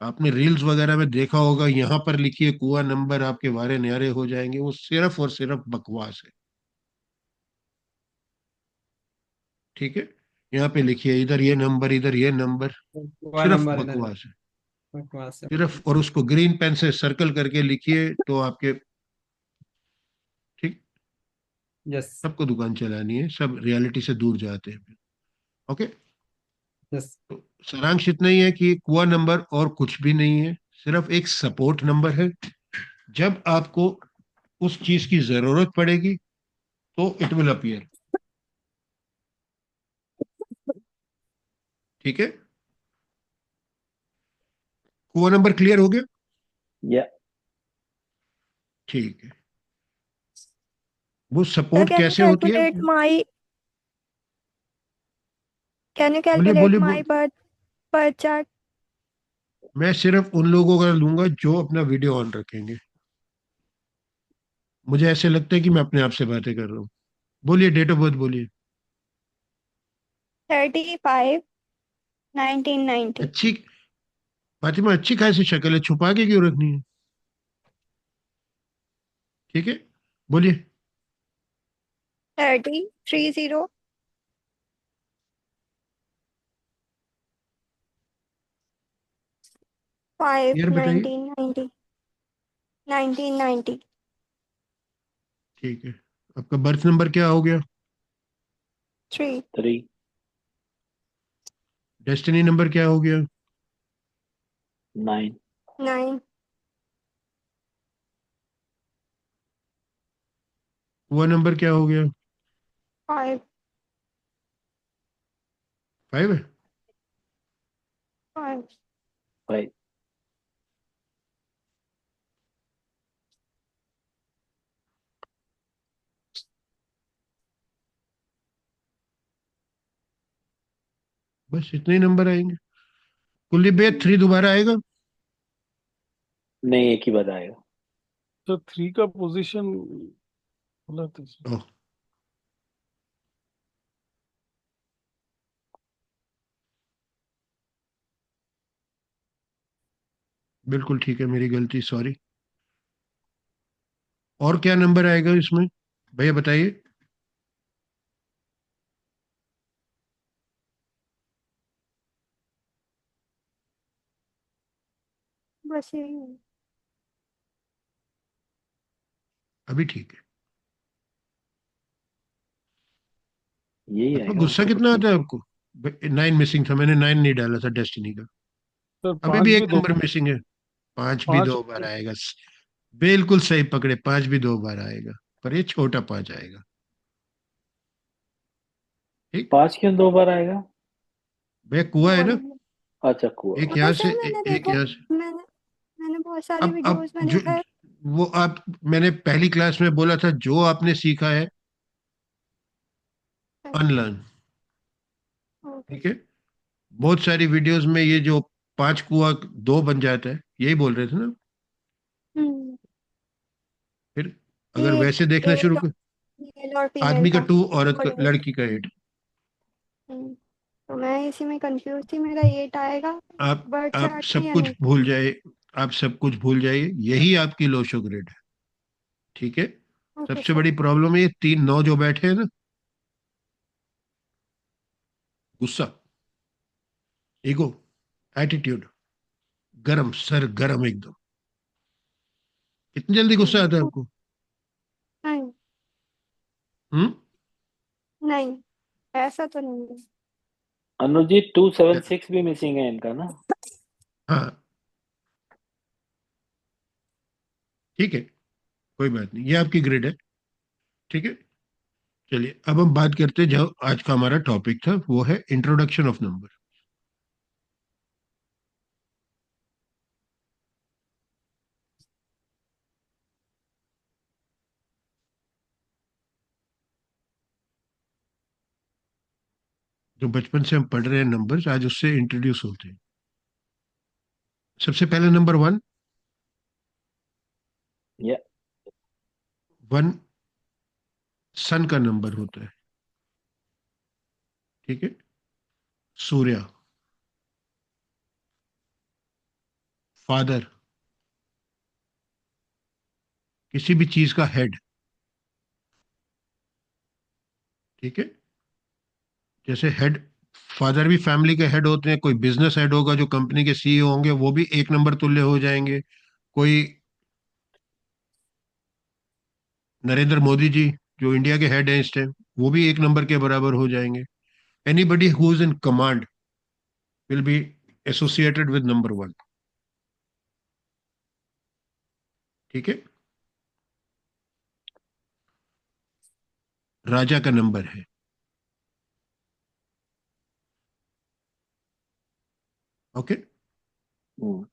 आपने रील्स वगैरह में देखा होगा, यहाँ पर लिखिए कुआ नंबर आपके वारे न्यारे हो जाएंगे, वो सिर्फ और सिर्फ बकवास है। ठीक है। यहाँ पे लिखिए इधर ये नंबर, इधर ये नंबर, हुआ सिर्फ नंबर इधर बकवास है। बकवास है। सिर्फ, और उसको ग्रीन पेन से सर्कल करके लिखिए तो आपके, ठीक, यस। सबको दुकान चलानी है, सब रियलिटी से दूर जाते हैं। ओके। यस। तो सारांश इतना ही है कि कुआ नंबर और कुछ भी नहीं है, सिर्फ एक सपोर्ट नंबर है। जब आपको उस चीज की जरूरत पड़ेगी तो इट विल अपीयर। ठीक है। कुआ नंबर क्लियर हो गया? या ठीक है। वो Sir, सपोर्ट can you कैसे होती है? calculate my can you बोलिए calculate बोलिए my birth chart? मैं सिर्फ उन लोगों का लूंगा जो अपना वीडियो ऑन रखेंगे। मुझे ऐसे लगता है कि मैं अपने आप से बातें कर रहा हूँ। बोलिए, डेट ऑफ बर्थ बोलिए। 35 1990. अच्छी, फातिमा अच्छी खासी शक्ल है, छुपा के क्यों रखनी है? ठीक है, बोलिए। 30 5 ईयर बताइए। 1990 1990. ठीक है। आपका बर्थ नंबर क्या हो गया? 3 3 डेस्टिनी नंबर क्या हो गया? 9 9 हुआ नंबर क्या हो गया? 5 फाइव है। 5. 5 बस इतने ही नंबर आएंगे। कुलदीप भैया, थ्री दोबारा आएगा? नहीं, एक ही बात आएगा। तो 3 का पोजीशन बोला था sir। ओह, बिल्कुल ठीक है, मेरी गलती, सॉरी। और क्या नंबर आएगा इसमें, भैया बताइए। बस यही है। अभी ठीक है। यही आपका आएगा और गुस्सा तो कितना कुछ नहीं। आता है आपको? 9 मिसिंग था, मैंने 9 नहीं डाला था डेस्टिनी का। सर अभी 5 भी भी एक दो नंबर मिसिंग है। पांच भी 5 दो बार आएगा। बिल्कुल सही पकड़े, पांच भी दो बार आएगा, पर ये छोटा पांच आएगा। ठीक। 5 क्यों 2 बार आएगा? भैया कुआ है हुआ ना, नंबर। अच्छा, कुआ। एक हाँ यहाँ से सर, मैंने एक देखो, यहाँ से। मैंने मैंने बहुत सारी अब वीडियोस में जो, देखा है। वो आप, मैंने पहली क्लास में बोला था, जो आपने सीखा है अनलर्न। ओके ठीक है। सर। बहुत सारी वीडियोस में ये जो पांच कुआ दो बन जाता है, यही बोल रहे थे ना? हम्म। फिर अगर ये वैसे देखना मेल शुरू और कर, मेल और फीमेल आदमी का का 2, औरत का, कोऑर्डिनेट। लड़की का 8। तो मैं इसी में कंफ्यूज थी, मेरा 8 आएगा बर्थ आप चार्ट में सब या कुछ नहीं। भूल जाए, आप सब कुछ भूल जाइए, यही आपकी लो शो ग्रेड है। ठीक है। ओके सबसे सर। बड़ी प्रॉब्लम है ये तीन नौ जो बैठे हैं ना, गुस्सा, ईगो, एटीट्यूड, गरम सर, गरम एकदम। कितनी जल्दी गुस्सा आता है हम्म, आपको? नहीं हम्म। नहीं, ऐसा तो नहीं है। अनुज जी, 276 भी मिसिंग है इनका ना। हाँ, ठीक है, कोई बात नहीं, ये आपकी ग्रेड है। ठीक है। चलिए अब हम बात करते हैं, जो आज का हमारा टॉपिक था वो है इंट्रोडक्शन ऑफ नंबर। जो बचपन से हम पढ़ रहे हैं नंबर्स, आज उससे इंट्रोड्यूस होते हैं। सबसे पहले नंबर वन। या वन सन का नंबर होता है, ठीक है। सूर्य, फादर, किसी भी चीज का हेड, ठीक है। जैसे हेड, फादर भी फैमिली के हेड होते हैं, कोई बिजनेस हेड होगा जो कंपनी के सीईओ होंगे, वो भी एक नंबर तुल्य हो जाएंगे। कोई नरेंद्र मोदी जी जो इंडिया के हेड हैं इस टाइम, वो भी एक नंबर के बराबर हो जाएंगे। Anybody who is in command will be associated with number one, ठीक है। राजा का नंबर है, ओके। हम्म,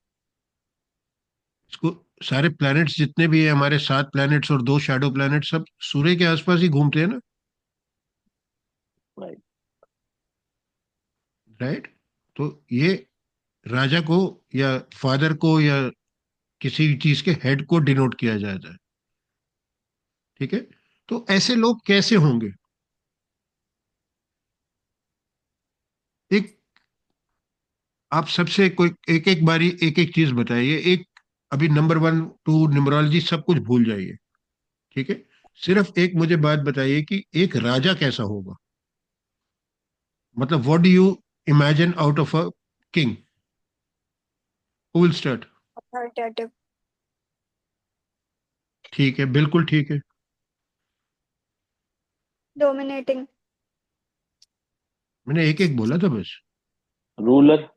इसको सारे प्लैनेट्स जितने भी है, हमारे 7 प्लैनेट्स और 2 शैडो प्लैनेट, सब सूर्य के आसपास ही घूमते हैं ना, राइट। राइट। तो ये राजा को या फादर को या किसी चीज के हेड को डिनोट किया जाता है, ठीक है। तो ऐसे लोग कैसे होंगे? एक, आप सबसे कोई एक एक बारी एक एक चीज बताइए। एक, अभी नंबर 1 2 न्यूमरोलॉजी सब कुछ भूल जाइए, ठीक है। सिर्फ एक मुझे बात बताइए कि एक राजा कैसा होगा, मतलब what do you imagine out of a king? Who will start? Authoritative. ठीक है, बिल्कुल ठीक है। डोमिनेटिंग। मैंने एक एक बोला था बस। रूलर।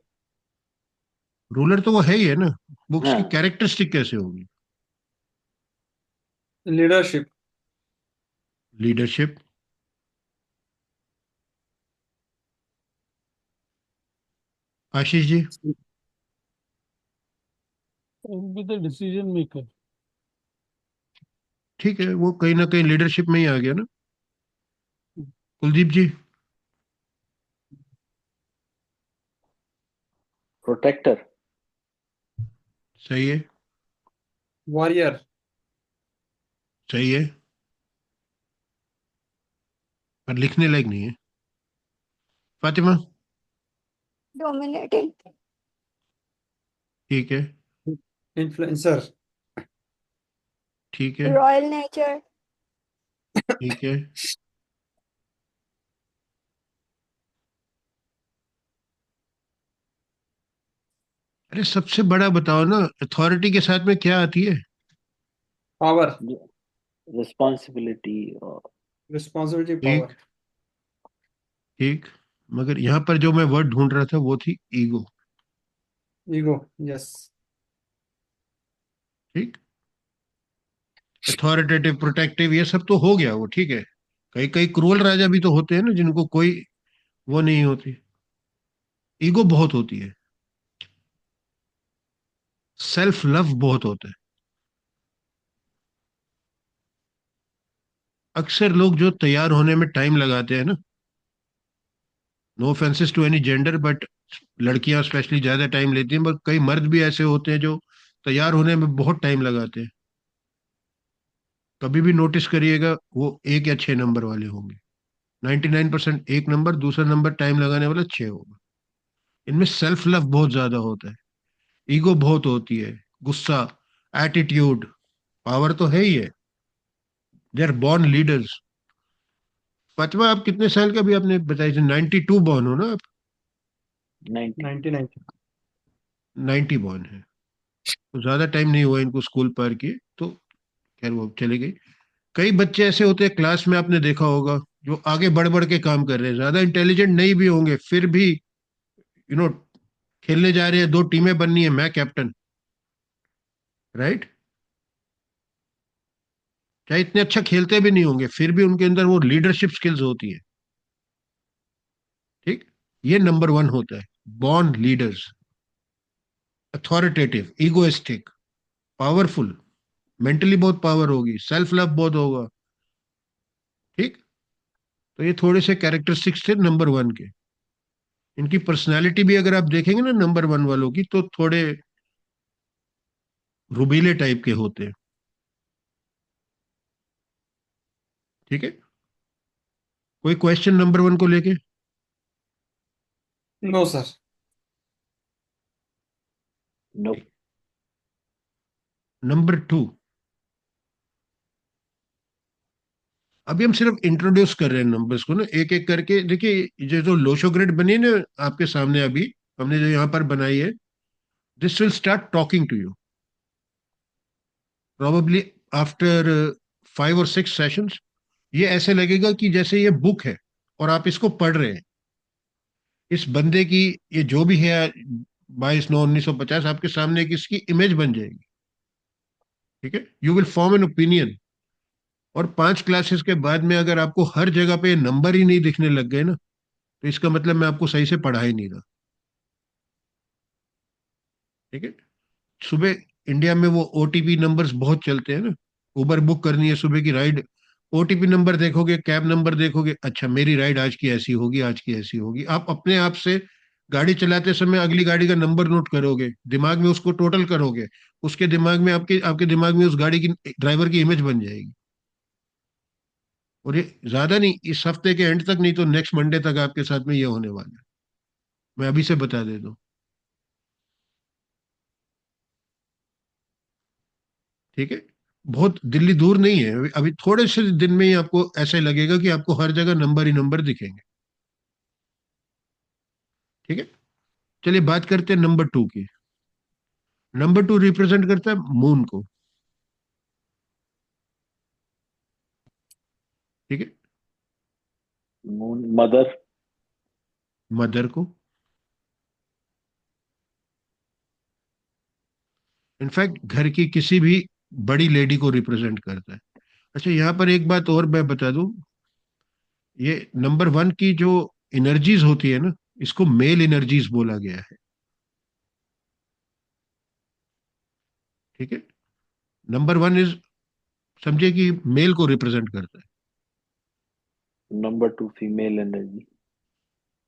रूलर तो वो है ही है ना, वो उसकी हाँ। कैरेक्टरिस्टिक कैसे होगी? Leadership. Leadership. Ashish ji? Be the decision maker. ठीक है, वो कहीं ना कहीं लीडरशिप में ही आ गया ना। कुलदीप जी? प्रोटेक्टर। सही है, वॉरियर। सही है, पर लिखने लायक नहीं है। फातिमा? डोमिनेटिंग। ठीक है, इन्फ्लुएंसर। ठीक है, रॉयल नेचर। ठीक है। अरे सबसे बड़ा बताओ ना, अथॉरिटी के साथ में क्या आती है? पावर। रिस्पॉन्सिबिलिटी और रिस्पॉन्सिबिलिटी, ठीक, पावर। ठीक। मगर यहाँ पर जो मैं वर्ड ढूंढ रहा था वो थी ईगो, ईगो। यस। ठीक। अथॉरिटेटिव, प्रोटेक्टिव, ये सब तो हो गया वो, ठीक है। कई कई क्रूअल राजा भी तो होते हैं ना, जिनको कोई वो नहीं होती। ईगो बहुत होती है, सेल्फ लव बहुत होता है। अक्सर लोग जो तैयार होने में टाइम लगाते हैं ना, no offences to any gender, but लड़कियां स्पेशली ज्यादा टाइम लेती हैं, पर कई मर्द भी ऐसे होते हैं जो तैयार होने में बहुत टाइम लगाते हैं। कभी भी नोटिस करिएगा, वो 1 या 6 नंबर वाले होंगे। 99% एक नंबर, दूसरा नंबर टाइम लगाने वाला 6 होगा। इनमें सेल्फ लव बहुत ज्यादा होता है, ईगो बहुत होती है, गुस्सा, एटीट्यूड, पावर तो है ही है। They are born leaders. Fatima, आप कितने साल का भी आपने बताया था? 92 बॉर्न हो ना आप? 90। 1990। 90 बॉर्न है, तो ज्यादा टाइम नहीं हुआ इनको स्कूल पार किए, तो खैर वो चले गई। कई बच्चे ऐसे होते हैं क्लास में, आपने देखा होगा, जो आगे बढ़ बढ़ के काम कर रहे हैं, ज्यादा इंटेलिजेंट नहीं भी होंगे, फिर भी यू नो खेलने जा रहे हैं, 2 टीमें बननी है, मैं कैप्टन, राइट। चाहे इतने अच्छा खेलते भी नहीं होंगे, फिर भी उनके अंदर वो लीडरशिप स्किल्स होती है, ठीक। ये नंबर 1 होता है, born leaders. Authoritative, egoistic, powerful, mentally बहुत पावर होगी, सेल्फ लव बहुत होगा, ठीक। तो ये थोड़े से कैरेक्टरिस्टिक्स थे नंबर 1 के। इनकी पर्सनैलिटी भी अगर आप देखेंगे ना नंबर 1 वालों की, तो थोड़े रुबीले टाइप के होते हैं, ठीक है। कोई क्वेश्चन नंबर 1 को लेके? No sir. Nope. नंबर 2, अभी हम सिर्फ इंट्रोड्यूस कर रहे हैं नंबर्स को ना, एक एक करके। देखिए, ये जो लोशो ग्रिड बनी है ना आपके सामने, अभी हमने जो यहाँ पर बनाई है, this will start talking to you probably after 5 और 6 सेशंस। ये ऐसे लगेगा कि जैसे ये बुक है और आप इसको पढ़ रहे हैं। इस बंदे की, ये जो भी है, 22/9/1950, आपके सामने एक इसकी इमेज बन जाएगी। ठीक है, you will form an opinion. और 5 क्लासेस के बाद में अगर आपको हर जगह पे नंबर ही नहीं दिखने लग गए ना, तो इसका मतलब मैं आपको सही से पढ़ा ही नहीं रहा। ठीक है। सुबह इंडिया में वो ओटीपी नंबर्स बहुत चलते हैं ना। उबर बुक करनी है सुबह की राइड, ओटीपी नंबर देखोगे, कैब नंबर देखोगे, अच्छा मेरी राइड आज की ऐसी होगी, आज की ऐसी होगी। आप अपने आप से गाड़ी चलाते समय अगली गाड़ी का नंबर नोट करोगे, दिमाग में उसको टोटल करोगे, उसके दिमाग में, आपके आपके दिमाग में उस गाड़ी की, ड्राइवर की इमेज बन जाएगी। और ये ज्यादा नहीं, इस हफ्ते के एंड तक नहीं तो नेक्स्ट मंडे तक आपके साथ में ये होने वाला है। मैं अभी से बता दे दूं। ठीक है। बहुत दिल्ली दूर नहीं है, अभी थोड़े से दिन में ही आपको ऐसे लगेगा कि आपको हर जगह नंबर ही नंबर दिखेंगे। ठीक है। चलिए बात करते हैं नंबर 2 की। नंबर 2 रिप्रेजेंट करता है मून को। ठीक है। Moon, mother. मदर को। इनफैक्ट घर की किसी भी बड़ी लेडी को रिप्रेजेंट करता है। अच्छा, यहाँ पर एक बात और मैं बता दूं, ये नंबर 1 की जो एनर्जीज होती है ना, इसको मेल एनर्जीज बोला गया है। ठीक है। नंबर 1 इज, समझिए कि मेल को रिप्रेजेंट करता है। Number 2, female energy.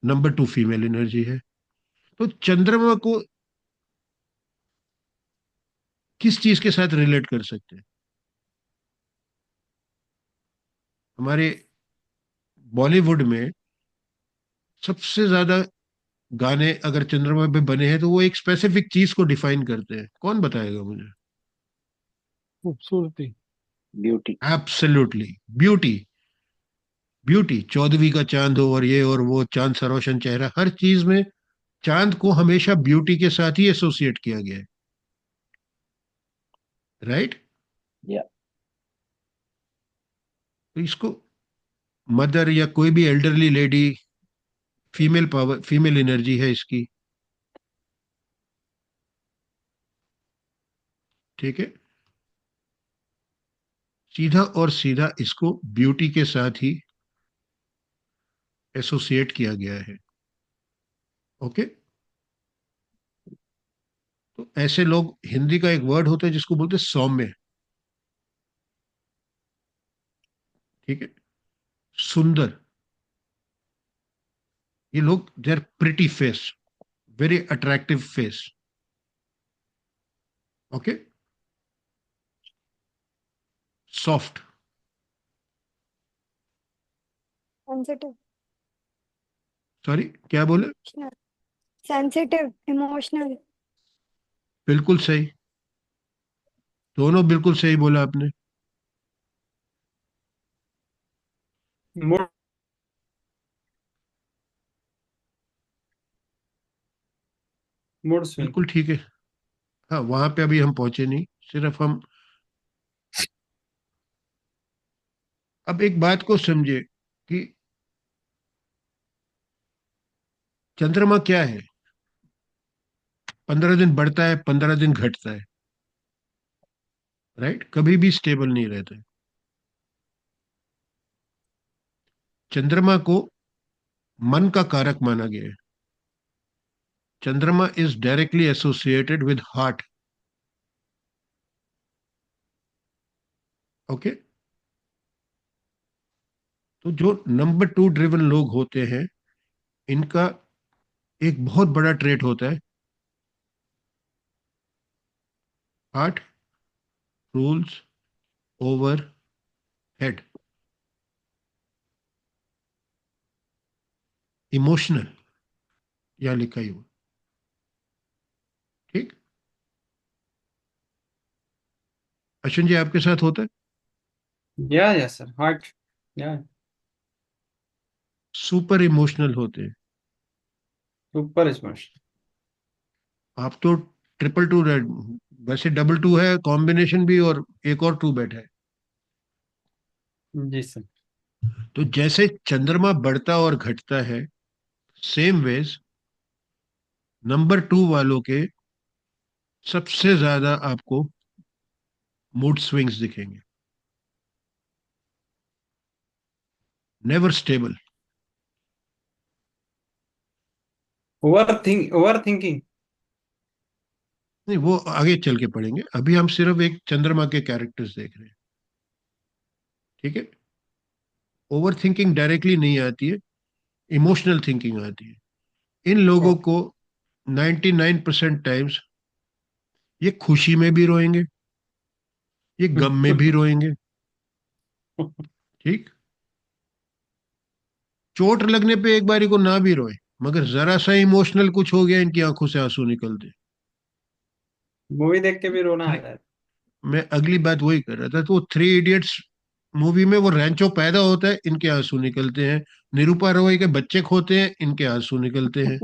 Number 2 female energy है। तो चंद्रमा को किस चीज के साथ रिलेट कर सकते हैं? हमारे बॉलीवुड में सबसे ज्यादा गाने अगर चंद्रमा पे बने हैं तो वो एक स्पेसिफिक चीज को डिफाइन करते हैं। कौन बताएगा मुझे? खूबसूरती। Beauty. Absolutely, beauty. ब्यूटी, 14वीं का चांद हो और ये और वो, चांद सरोशन चेहरा, हर चीज में चांद को हमेशा ब्यूटी के साथ ही एसोसिएट किया गया है। राइट। Yeah. तो इसको मदर या कोई भी elderly lady, female power, female energy है इसकी। ठीक है। सीधा और सीधा इसको ब्यूटी के साथ ही एसोसिएट किया गया है। ओके। तो ऐसे लोग, हिंदी का एक वर्ड होता है जिसको बोलते हैं सौम्य। ठीक है। सुंदर। ये लोग, they are pretty face, very attractive face. Okay. Soft. Sensitive. Sorry, क्या बोले? Sensitive, emotional. बिल्कुल सही, दोनों बिल्कुल सही बोला आपने। Mood mood swing. बिल्कुल ठीक है। हाँ, वहां पे अभी हम पहुंचे नहीं, सिर्फ हम अब एक बात को समझे कि चंद्रमा क्या है। 15 दिन बढ़ता है, 15 दिन घटता है। राइट, कभी भी स्टेबल नहीं रहता है। चंद्रमा को मन का कारक माना गया है। चंद्रमा is directly associated with heart. Okay. तो जो नंबर 2 ड्रिवन लोग होते हैं, इनका एक बहुत बड़ा ट्रेट होता है, heart rules over head. Emotional, यहाँ लिखा ही हो। ठीक, अश्विन जी आपके साथ होता है? Yeah, sir. Heart. Yeah. Super emotional होते हैं। Super smash. आप तो ट्रिपल टू रेड, वैसे डबल टू है कॉम्बिनेशन भी, और एक और टू बेट है। जी सर। तो जैसे चंद्रमा बढ़ता और घटता है, सेम वेज नंबर टू वालों के सबसे ज्यादा आपको मूड स्विंग्स दिखेंगे, नेवर स्टेबल। Overthinking. नहीं, वो आगे चल के पढ़ेंगे, अभी हम सिर्फ एक चंद्रमा के कैरेक्टर्स देख रहे हैं। ठीक है, ओवर थिंकिंग डायरेक्टली नहीं आती है, इमोशनल थिंकिंग आती है। इन लोगों Okay. को 99% टाइम्स ये खुशी में भी रोएंगे, ये गम में भी रोएंगे। ठीक, चोट लगने पे एक बारी को ना भी रोए, मगर जरा सा इमोशनल कुछ हो गया इनकी आंखों से आंसू निकलते। मूवी देख के भी रोना आ थ्री, जाए। मैं अगली बात वही कर रहा था, तो थ्री इडियट्स मूवी में वो रैंचो पैदा होता है, इनके आंसू निकलते हैं। निरूपा रॉय के बच्चे खोते हैं, इनके आंसू निकलते हैं।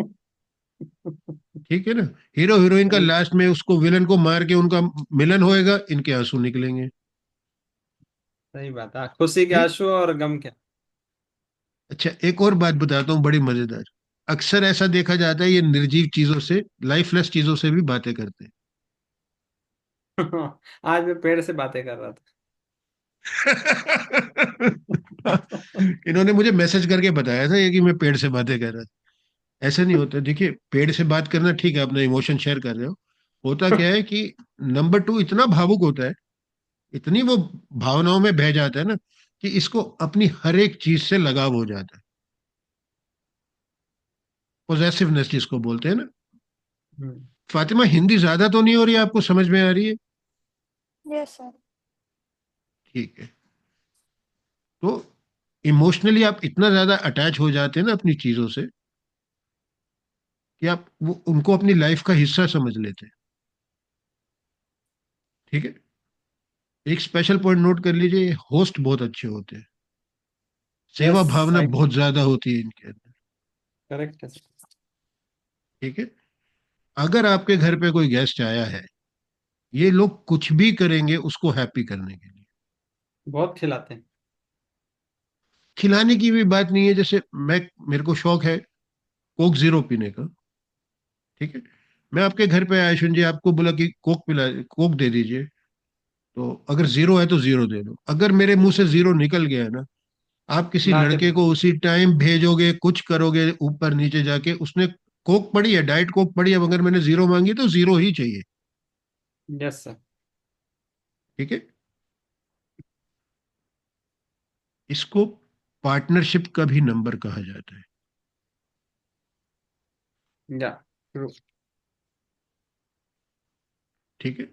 ठीक है ना, हीरो हीरोइन का सही लास्ट में उसको विलन को मार के उनका मिलन होएगा, इनके आंसू निकलेंगे। सही बात है, खुशी के ठीक, आंसू और गम के। अच्छा एक और बात बताता हूँ बड़ी मजेदार। अक्सर ऐसा देखा जाता है ये निर्जीव चीजों से, लाइफलेस चीजों से भी बातें करते हैं। आज मैं पेड़ से बातें कर रहा था। इन्होंने मुझे मैसेज करके बताया था ये कि मैं पेड़ से बातें कर रहा था। ऐसा नहीं होता, देखिए पेड़ से बात करना ठीक है, अपना इमोशन शेयर कर रहे हो। होता क्या है कि नंबर टू इतना भावुक होता है, इतनी वो भावनाओं में बह जाता है ना, कि इसको अपनी हर एक चीज से लगाव हो जाता है। पोजेसिवनेस जिसको बोलते हैं ना। हम्म। फातिमा, हिंदी ज्यादा तो नहीं हो रही है, आपको समझ में आ रही है? Yes sir. ठीक है। तो इमोशनली आप इतना ज्यादा अटैच हो जाते हैं ना अपनी चीजों से, कि आप वो उनको अपनी लाइफ का हिस्सा समझ लेते हैं। ठीक है, एक स्पेशल पॉइंट नोट कर लीजिए, होस्ट बहुत अच्छे होते हैं, यस, सेवा भावना आई बहुत ज्यादा होती है इनके अंदर। करेक्ट है sir। ठीक है, अगर आपके घर पे कोई गेस्ट आया है, ये लोग कुछ भी करेंगे उसको हैप्पी करने के लिए। बहुत खिलाते हैं। खिलाने की भी बात नहीं है, जैसे मैं, मेरे को शौक है कोक जीरो पीने का। ठीक है, मैं आपके घर पे आया शुन जी, आपको बोला कि कोक पिला, कोक दे दीजिए, तो अगर जीरो है तो जीरो दे दो। अगर मेरे मुंह से जीरो निकल गया है ना, आप किसी ला के लड़के दो। को उसी टाइम भेजोगे, कुछ करोगे ऊपर नीचे जाके, उसने कोक पड़ी है, डाइट कोक पड़ी है, मगर मैंने जीरो मांगी तो जीरो ही चाहिए। Yes sir. ठीक है, इसको पार्टनरशिप का भी नंबर कहा जाता है। या ट्रू। ठीक है,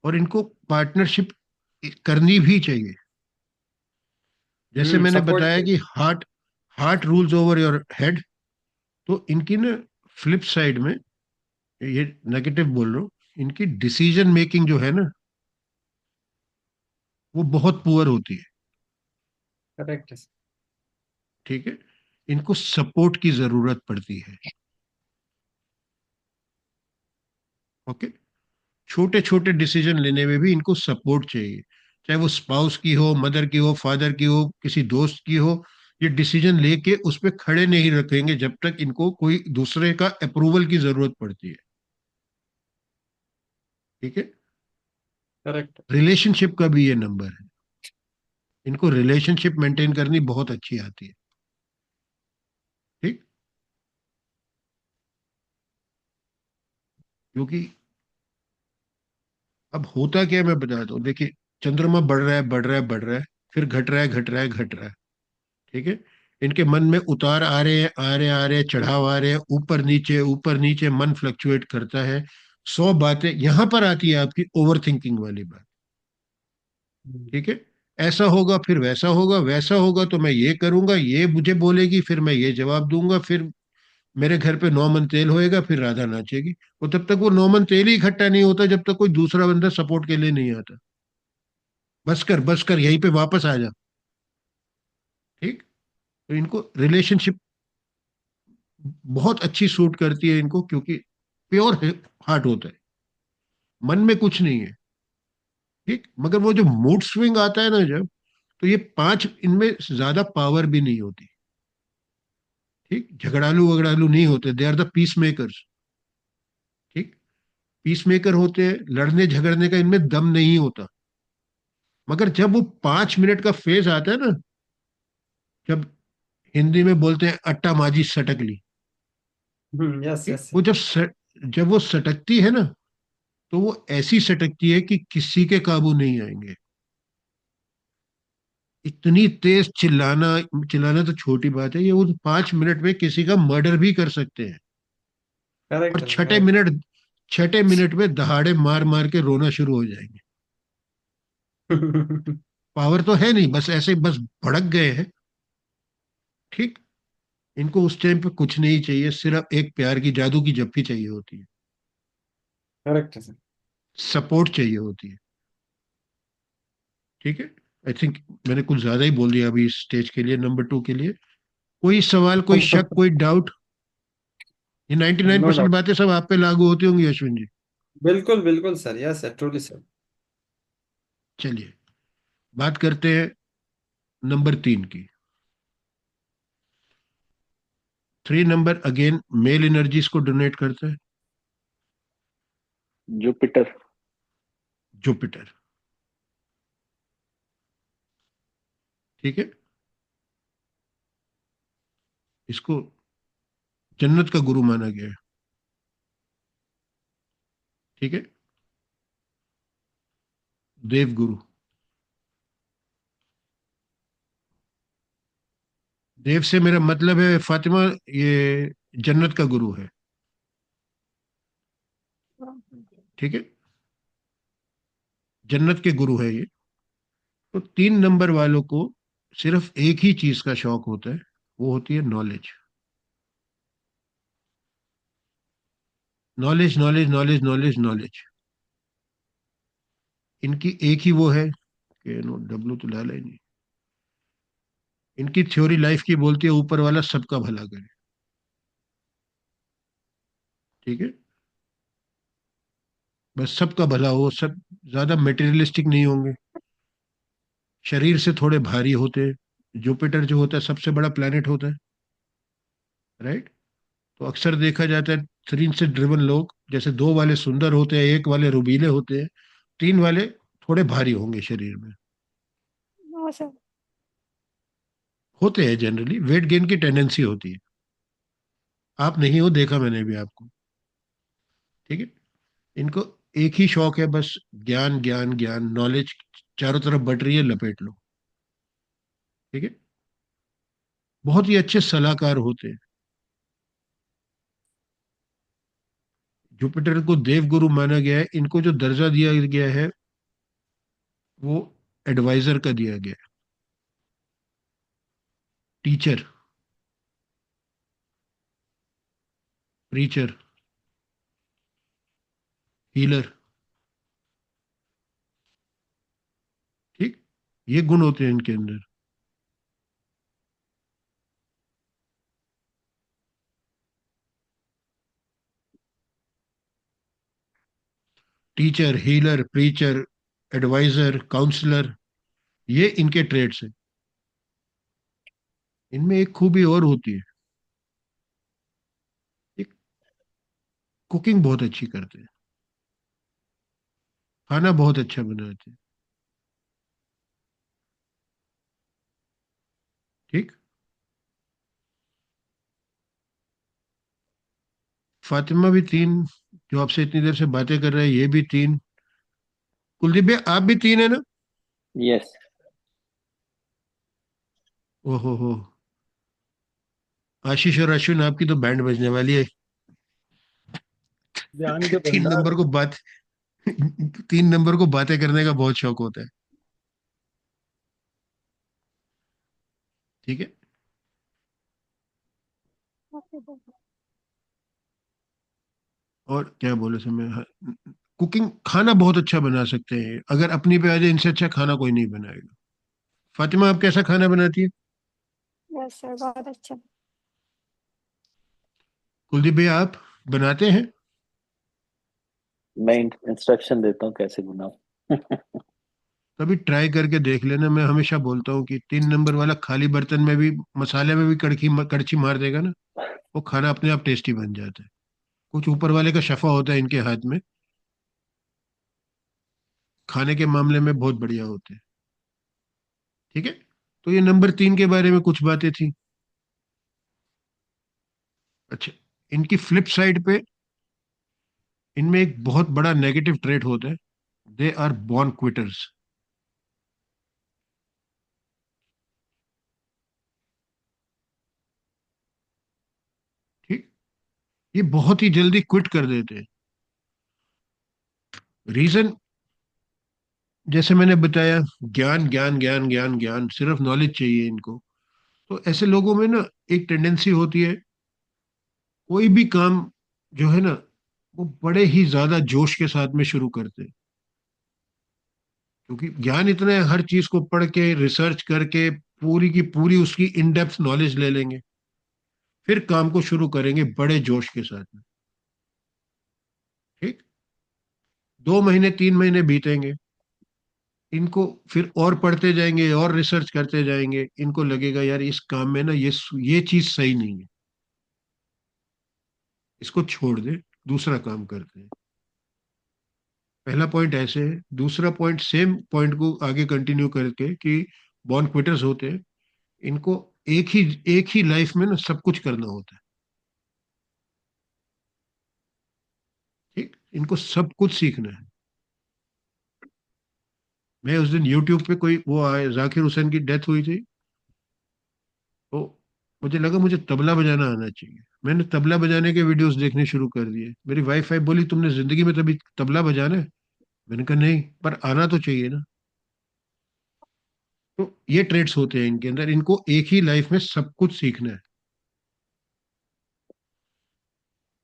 और इनको पार्टनरशिप करनी भी चाहिए। जैसे मैंने सपोर्ट बताया चाहिए। कि heart, heart rules over your head, तो इनकी ना फ्लिप साइड में, ये नेगेटिव बोल रहा हूँ, इनकी डिसीजन मेकिंग जो है ना, वो बहुत पुअर होती है। करेक्ट है sir। ठीक है, इनको सपोर्ट की जरूरत पड़ती है। ओके, छोटे छोटे डिसीजन लेने में भी इनको सपोर्ट चाहिए, चाहे वो स्पाउस की हो, मदर की हो, फादर की हो, किसी दोस्त की हो। ये डिसीजन लेके उस पर खड़े नहीं रखेंगे जब तक इनको कोई दूसरे का अप्रूवल की जरूरत पड़ती है। ठीक है, करेक्ट। रिलेशनशिप का भी ये नंबर है, इनको रिलेशनशिप मेंटेन करनी बहुत अच्छी आती है। ठीक, क्योंकि अब होता क्या है मैं बताता हूँ, देखिए चंद्रमा बढ़ रहा है, बढ़ रहा है, बढ़ रहा है, फिर घट रहा है, घट रहा है, घट रहा है। ठीक है, इनके मन में उतार आ रहे हैं, आ रहे, आ रहे, चढ़ाव आ रहे हैं, ऊपर नीचे मन फ्लक्चुएट करता है। 100 बातें यहां पर आती है आपकी ओवर थिंकिंग वाली बात। ठीक है, ऐसा होगा फिर वैसा होगा, वैसा होगा तो मैं ये करूंगा, ये मुझे बोलेगी फिर मैं ये जवाब दूंगा, फिर मेरे घर पे 9 मन तेल होएगा, फिर राधा नाचेगी। वो तब तक वो 9 मन तेल ही इकट्ठा नहीं होता जब तक कोई दूसरा बंदा सपोर्ट के लिए नहीं आता। बस कर यहीं पे वापस आ जा। ठीक। तो इनको रिलेशनशिप बहुत अच्छी सूट करती है इनको, क्योंकि प्योर हार्ट होता है, मन में कुछ नहीं है। ठीक। मगर वो जो मूड स्विंग आता है ना जब, तो ये पांच इनमें ज्यादा पावर भी नहीं होती। ठीक। झगड़ालू वगड़ालू नहीं होते, they are the peace makers. ठीक। पीस मेकर होते हैं, लड़ने झगड़ने का इनमें दम नहीं होता। मगर जब वो 5 मिनट का फेज आता है ना, जब हिंदी में बोलते हैं अट्टा माजी सटक ली। यस ठीक? यस। जब वो सटकती है ना, तो वो ऐसी सटकती है कि किसी के काबू नहीं आएंगे। इतनी तेज चिल्लाना, चिल्लाना तो छोटी बात है, ये वो 5 मिनट में किसी का मर्डर भी कर सकते हैं। और करेक्ट है छठे करेक्ट। मिनट छठे मिनट में दहाड़े मार मार के रोना शुरू हो जाएंगे। पावर तो है नहीं, बस ऐसे बस भड़क गए हैं। ठीक। इनको उस टाइम पे कुछ नहीं चाहिए, सिर्फ एक प्यार की जादू की जप्फी चाहिए होती है। करेक्ट है सर। सपोर्ट चाहिए होती है। ठीक है। आई थिंक मैंने कुछ ज्यादा ही बोल दिया अभी इस स्टेज के लिए, नंबर 2 के लिए। कोई सवाल, कोई शक, कोई डाउट? ये ninety nine no percent doubt. बातें सब आप पे लागू होती होंगी अश्विन जी। बिल्कुल बिल्कुल sir, yes sir, truly sir. चलिए, बात करते हैं नंबर 3 की। 3 नंबर अगेन मेल एनर्जीज को डोनेट करता है। जुपिटर। जुपिटर। ठीक है। इसको जन्नत का गुरु माना गया है। ठीक है। देव गुरु। देव से मेरा मतलब है फातिमा, ये जन्नत का गुरु है। ठीक है। जन्नत के गुरु है ये। तो 3 नंबर वालों को सिर्फ एक ही चीज का शौक होता है, वो होती है knowledge. Knowledge knowledge knowledge knowledge knowledge. इनकी एक ही वो है कि नो डब्लू तो डाला ही नहीं। इनकी थ्योरी लाइफ की बोलती है ऊपर वाला सबका भला करे। ठीक है। बस सबका भला हो, सब ज्यादा मेटेरियलिस्टिक नहीं होंगे, शरीर से थोड़े भारी होते हैं। जुपिटर जो होता है सबसे बड़ा प्लेनेट होता है। राइट। तो अक्सर देखा जाता है 3 से ड्रिवन लोग, जैसे 2 वाले सुंदर होते हैं, एक वाले रुबीले होते हैं, 3 वाले थोड़े भारी होंगे शरीर में। No sir. होते हैं जनरली, वेट गेन की टेंडेंसी होती है। आप नहीं हो, देखा मैंने भी आपको। ठीक है। इनको एक ही शौक है बस, ज्ञान ज्ञान ज्ञान, नॉलेज चारों तरफ बट रही है, लपेट लो। ठीक है। बहुत ही अच्छे सलाहकार होते हैं। जुपिटर को देव गुरु माना गया है, इनको जो दर्जा दिया गया है वो एडवाइजर का दिया गया है। Teacher, preacher, healer. ठीक। ये गुण होते हैं इनके अंदर। Teacher, healer, preacher, adviser, counsellor, ये इनके ट्रेड्स हैं। इनमें एक खूबी और होती है, एक कुकिंग बहुत अच्छी करते हैं, खाना बहुत अच्छा बनाते हैं। ठीक। फातिमा भी 3, जो आपसे इतनी देर से बातें कर रहे हैं ये भी 3। कुलदीप भाई आप भी 3 है ना? यस। ओहो हो। आशीष और अश्विन आपकी तो बैंड बजने वाली है। ज्ञान के तीन भंडार। नंबर को बात 3 नंबर को बातें करने का बहुत शौक होता है। ठीक है। और क्या बोले समय, हाँ, कुकिंग खाना बहुत अच्छा बना सकते हैं, अगर अपनी पे आ जाए इनसे अच्छा खाना कोई नहीं बनाएगा। फातिमा, आप कैसा खाना बनाती है? यस सर, बहुत अच्छा। कुलदीप भैया, आप बनाते हैं? मैं इंस्ट्रक्शन देता हूँ कैसे बनाऊं। कभी ट्राई करके देख लेना। मैं हमेशा बोलता हूँ कि 3 नंबर वाला खाली बर्तन में भी, मसाले में भी कड़छी मार देगा ना, वो खाना अपने आप टेस्टी बन जाता है। कुछ ऊपर वाले का शफा होता है इनके हाथ में, खाने के मामले में बहुत बढ़िया होते हैं। ठीक है। तो ये नंबर 3 के बारे में कुछ बातें थी। अच्छा, इनकी फ्लिप साइड पे, इनमें एक बहुत बड़ा नेगेटिव ट्रेट होता है, दे आर बॉर्न क्विटर्स। ठीक। ये बहुत ही जल्दी क्विट कर देते हैं। रीजन, जैसे मैंने बताया, ज्ञान ज्ञान ज्ञान ज्ञान ज्ञान, सिर्फ नॉलेज चाहिए इनको। तो ऐसे लोगों में ना एक टेंडेंसी होती है, कोई भी काम जो है ना, वो बड़े ही ज्यादा जोश के साथ में शुरू करते हैं। क्योंकि ज्ञान इतना है, हर चीज को पढ़ के रिसर्च करके पूरी की पूरी उसकी इन डेप्थ नॉलेज ले लेंगे, फिर काम को शुरू करेंगे बड़े जोश के साथ में। ठीक। 2 महीने 3 महीने बीतेंगे, इनको फिर और पढ़ते जाएंगे और रिसर्च करते जाएंगे, इनको लगेगा यार इस काम में ना ये चीज सही नहीं है, इसको छोड़ दे, दूसरा काम करते हैं। पहला पॉइंट ऐसे है। दूसरा पॉइंट, सेम पॉइंट को आगे कंटिन्यू करके, कि बॉर्न क्विटर्स होते हैं, इनको एक ही लाइफ में ना सब कुछ करना होता है। ठीक। इनको सब कुछ सीखना है। मैं उस दिन यूट्यूब पे, कोई वो आए, जाकिर हुसैन की डेथ हुई थी, तो मुझे लगा मुझे तबला बजाना आना चाहिए। मैंने तबला बजाने के वीडियोस देखने शुरू कर दिए। मेरी वाइफ बोली, तुमने जिंदगी में कभी तबला बजाना है? मैंने कहा नहीं, पर आना तो चाहिए ना। तो ये ट्रेड्स होते हैं इनके अंदर, इनको एक ही लाइफ में सब कुछ सीखना है।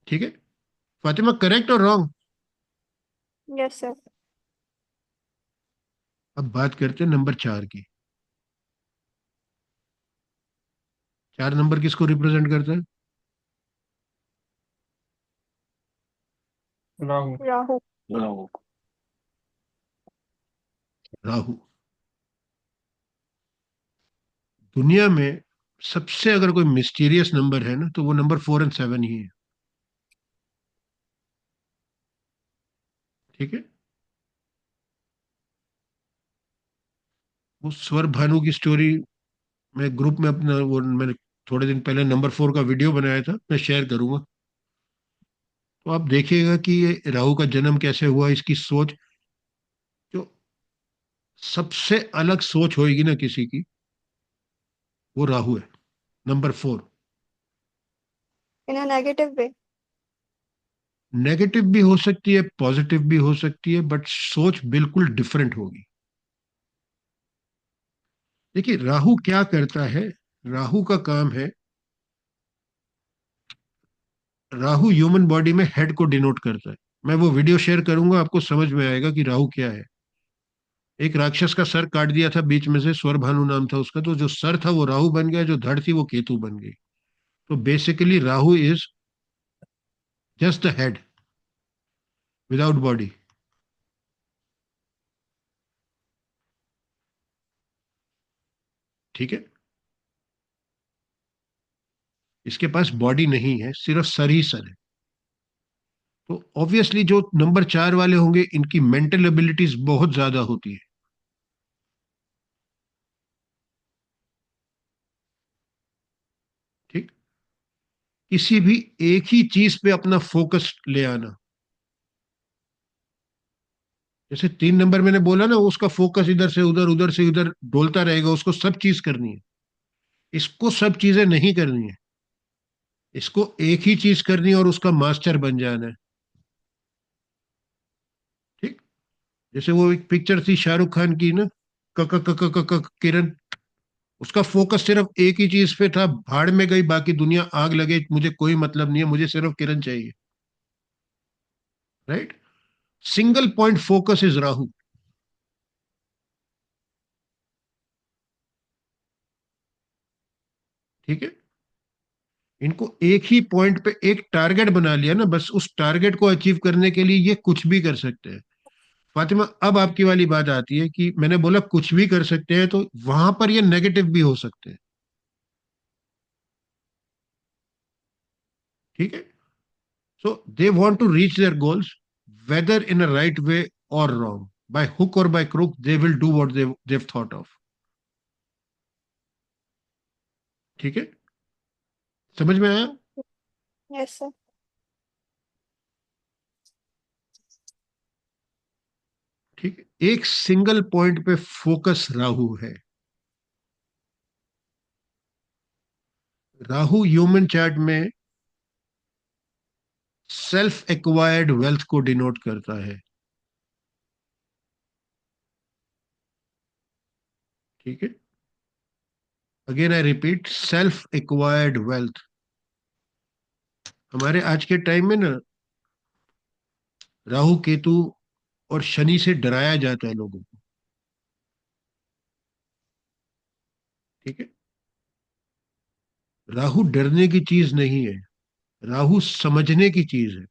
ठीक है। फातिमा, करेक्ट और रॉन्ग? Yes sir. अब बात करते हैं नंबर 4 की। 4 नंबर किसको रिप्रेजेंट करता है? राहु। राहु। राहु। राहु। दुनिया में सबसे अगर कोई मिस्टीरियस नंबर है ना, तो वो नंबर 4 और 7 ही है। ठीक है। वो स्वर भानु की स्टोरी, मैं ग्रुप में अपना, वो मैंने थोड़े दिन पहले नंबर 4 का वीडियो बनाया था, मैं शेयर करूंगा। तो आप देखिएगा कि ये राहु का जन्म कैसे हुआ, इसकी सोच, जो सबसे अलग सोच होगी ना किसी की, वो राहु है, number 4। In a negative way. Negative भी हो सकती है, पॉजिटिव भी हो सकती है, बट सोच बिल्कुल डिफरेंट होगी। देखिए राहु क्या करता है। राहु का काम है, राहु ह्यूमन बॉडी में हेड को डिनोट करता है। मैं वो वीडियो शेयर करूंगा, आपको समझ में आएगा कि राहु क्या है। एक राक्षस का सर काट दिया था बीच में से, स्वर भानु नाम था उसका, तो जो सर था वो राहु बन गया, जो धड़ थी वो केतु बन गई। तो basically Rahu is just the head, without body. ठीक है। इसके पास बॉडी नहीं है, सिर्फ सर ही सर है। तो ऑब्वियसली जो नंबर 4 वाले होंगे, इनकी मेंटल एबिलिटीज बहुत ज्यादा होती है। ठीक। किसी भी एक ही चीज पे अपना फोकस ले आना। जैसे 3 नंबर मैंने बोला ना, उसका फोकस इधर से उधर, उधर से उधर डोलता रहेगा, उसको सब चीज करनी है। इसको सब चीजें नहीं करनी है, इसको एक ही चीज करनी है और उसका मास्टर बन जाना है। ठीक। जैसे वो एक पिक्चर थी शाहरुख खान की ना, क क क क क क- किरण, उसका फोकस सिर्फ एक ही चीज पे था, भाड़ में गई बाकी दुनिया आग लगे, मुझे कोई मतलब नहीं है, मुझे सिर्फ किरण चाहिए। Right. Single point focus is Rahu. ठीक है। इनको एक ही पॉइंट पे एक टारगेट बना लिया ना, बस उस टारगेट को अचीव करने के लिए ये कुछ भी कर सकते हैं। फातिमा, अब आपकी वाली बात आती है कि मैंने बोला कुछ भी कर सकते हैं, तो वहां पर ये नेगेटिव भी हो सकते हैं। ठीक है। So they want to reach their goals, whether in a right way और रॉन्ग, बाय हुक और by crook they will do what they've thought of. ठीक है। समझ में आया? Yes sir. ठीक है। एक सिंगल पॉइंट पे फोकस राहु है। राहु ह्यूमन चार्ट में सेल्फ एक्वायर्ड वेल्थ को डिनोट करता है। ठीक है। Again I repeat, self acquired wealth. हमारे आज के टाइम में ना, राहु केतु और शनि से डराया जाता है लोगों को। ठीक है। राहु डरने की चीज नहीं है, राहु समझने की चीज है।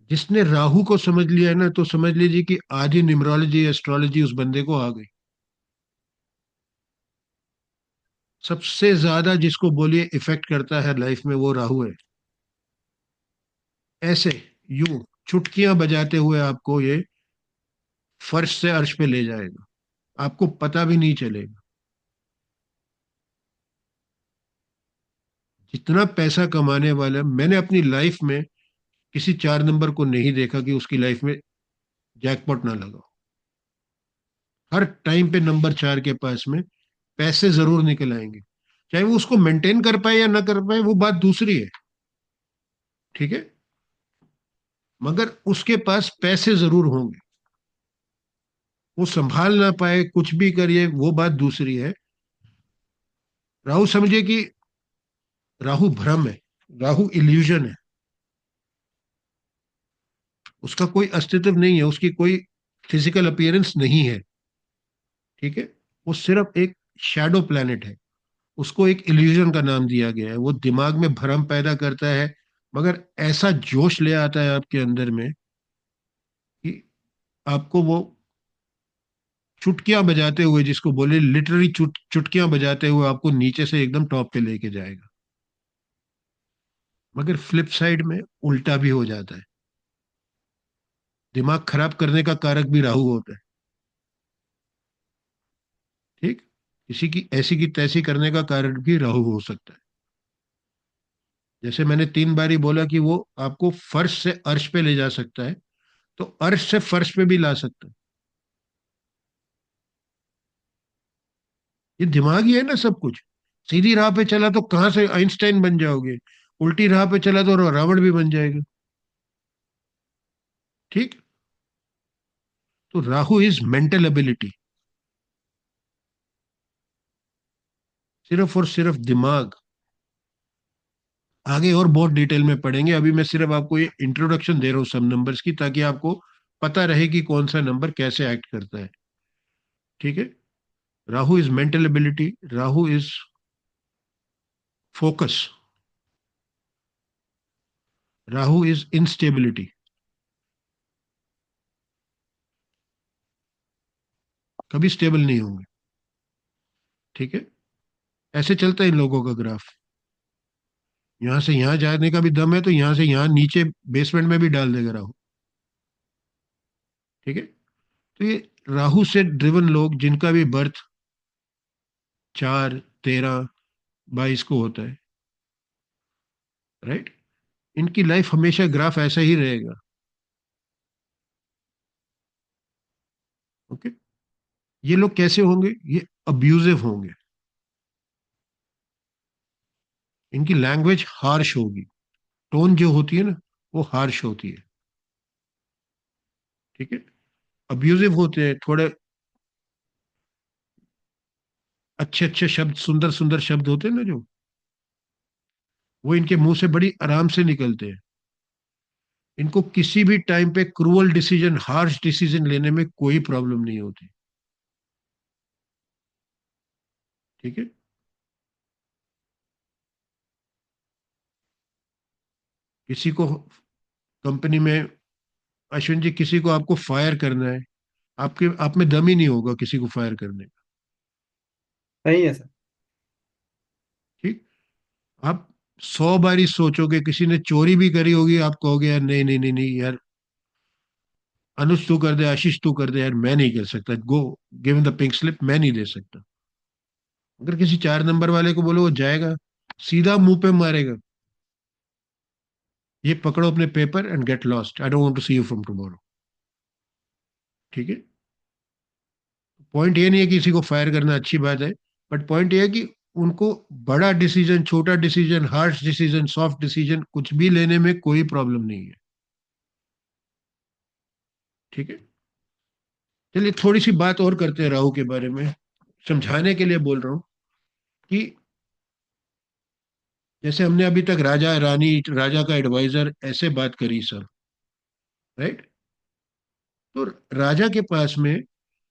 जिसने राहु को समझ लिया है ना, तो समझ लीजिए कि आधी न्यूमरोलॉजी एस्ट्रोलॉजी उस बंदे को आ गई। सबसे ज्यादा जिसको बोलिए इफेक्ट करता है लाइफ में, वो राहु है। ऐसे यूं चुटकियां बजाते हुए आपको ये फर्श से अर्श पे ले जाएगा, आपको पता भी नहीं चलेगा। जितना पैसा कमाने वाला, मैंने अपनी लाइफ में किसी 4 नंबर को नहीं देखा कि उसकी लाइफ में जैकपॉट ना लगा हो। हर टाइम पे नंबर 4 के पास में पैसे जरूर निकल आएंगे, चाहे वो उसको मेंटेन कर पाए या ना कर पाए, वो बात दूसरी है। ठीक है। मगर उसके पास पैसे जरूर होंगे। वो संभाल ना पाए, कुछ भी करिए, वो बात दूसरी है। राहु समझे कि राहु भ्रम है, राहु इल्यूजन है। उसका कोई अस्तित्व नहीं है, उसकी कोई फिजिकल अपीयरेंस नहीं है। ठीक है। वो सिर्फ एक शैडो प्लैनेट है। उसको एक इल्यूजन का नाम दिया गया है। वो दिमाग में भ्रम पैदा करता है, मगर ऐसा जोश ले आता है आपके अंदर में कि आपको वो चुटकियां बजाते हुए, जिसको बोले लिटरली चुटकियां बजाते हुए, आपको नीचे से एकदम टॉप पे लेके जाएगा। मगर फ्लिप साइड में उल्टा भी हो जाता है। दिमाग खराब करने का कारक भी राहु होता है। ठीक। किसी की ऐसी की तैसी करने का कारक भी राहु हो सकता है। जैसे मैंने 3 बारी बोला कि वो आपको फर्श से अर्श पे ले जा सकता है, तो अर्श से फर्श पे भी ला सकता है। ये दिमाग ही है ना सब कुछ। सीधी राह पे चला तो कहां से आइंस्टाइन बन जाओगे, उल्टी राह पे चला तो रावण भी बन जाएगा। ठीक। तो राहु इज मेंटल एबिलिटी, सिर्फ और सिर्फ दिमाग। आगे और बहुत डिटेल में पढ़ेंगे, अभी मैं सिर्फ आपको ये इंट्रोडक्शन दे रहा हूँ सब नंबर्स की, ताकि आपको पता रहे कि कौन सा नंबर कैसे एक्ट करता है। ठीक है। Rahu is mental ability, Rahu is focus, Rahu is instability. कभी स्टेबल नहीं होंगे। ठीक है। ऐसे चलता है इन लोगों का ग्राफ। यहां से यहां जाने का भी दम है, तो यहां से यहां नीचे बेसमेंट में भी डाल देगा राहु। ठीक है। तो ये राहु से ड्रिवन लोग जिनका भी बर्थ 4, 13, 22 को होता है, राइट, इनकी लाइफ हमेशा ग्राफ ऐसा ही रहेगा। ओके। ये लोग कैसे होंगे? ये अब्यूजिव होंगे। इनकी लैंग्वेज हार्श होगी, टोन जो होती है ना, वो हार्श होती है। ठीक है। अब्यूजिव होते हैं, थोड़े अच्छे अच्छे शब्द, सुंदर सुंदर शब्द होते हैं ना जो, वो इनके मुंह से बड़ी आराम से निकलते हैं। इनको किसी भी टाइम पे क्रूअल डिसीजन, हार्श डिसीजन लेने में कोई प्रॉब्लम नहीं होती। ठीक है। किसी को कंपनी में, अश्विन जी, किसी को आपको फायर करना है, आपके आप में दम ही नहीं होगा किसी को फायर करने का। सही है सर। ठीक। आप 100 बारी सोचोगे, किसी ने चोरी भी करी होगी, आप कहोगे यार नहीं नहीं नहीं नहीं यार, अनुज तू कर दे, आशीष तू कर दे, यार मैं नहीं कर सकता, गो गिव द पिंक स्लिप, मैं नहीं दे सकता। अगर किसी 4 नंबर वाले को बोलो, वो जाएगा सीधा मुंह पे मारेगा, ये पकड़ो अपने paper and get lost, I don't want to see you from tomorrow. ठीक है। पॉइंट ये नहीं है कि किसी को फायर करना अच्छी बात है, बट पॉइंट ये है कि उनको बड़ा डिसीजन, छोटा decision, harsh decision, soft decision, कुछ भी लेने में कोई प्रॉब्लम नहीं है। ठीक है। चलिए थोड़ी सी बात और करते हैं राहु के बारे में, समझाने के लिए बोल रहा हूं कि जैसे हमने अभी तक राजा रानी, राजा का एडवाइजर ऐसे बात करी सर, राइट। तो राजा के पास में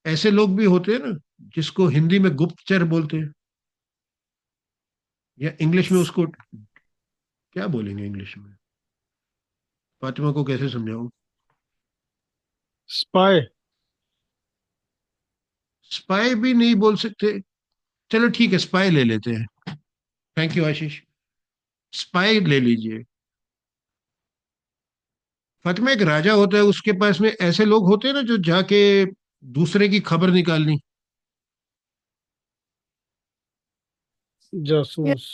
ऐसे लोग भी होते हैं ना, जिसको हिंदी में गुप्तचर बोलते हैं, या इंग्लिश में उसको क्या बोलेंगे इंग्लिश में, फातिमा को कैसे समझाऊं? स्पाई। स्पाई भी नहीं बोल सकते, चलो ठीक है, स्पाई ले लेते हैं। थैंक यू आशीष, स्पाई ले लीजिए। फातिमा, एक राजा होता है, उसके पास में ऐसे लोग होते हैं ना जो जाके दूसरे की खबर निकालनी। जासूस।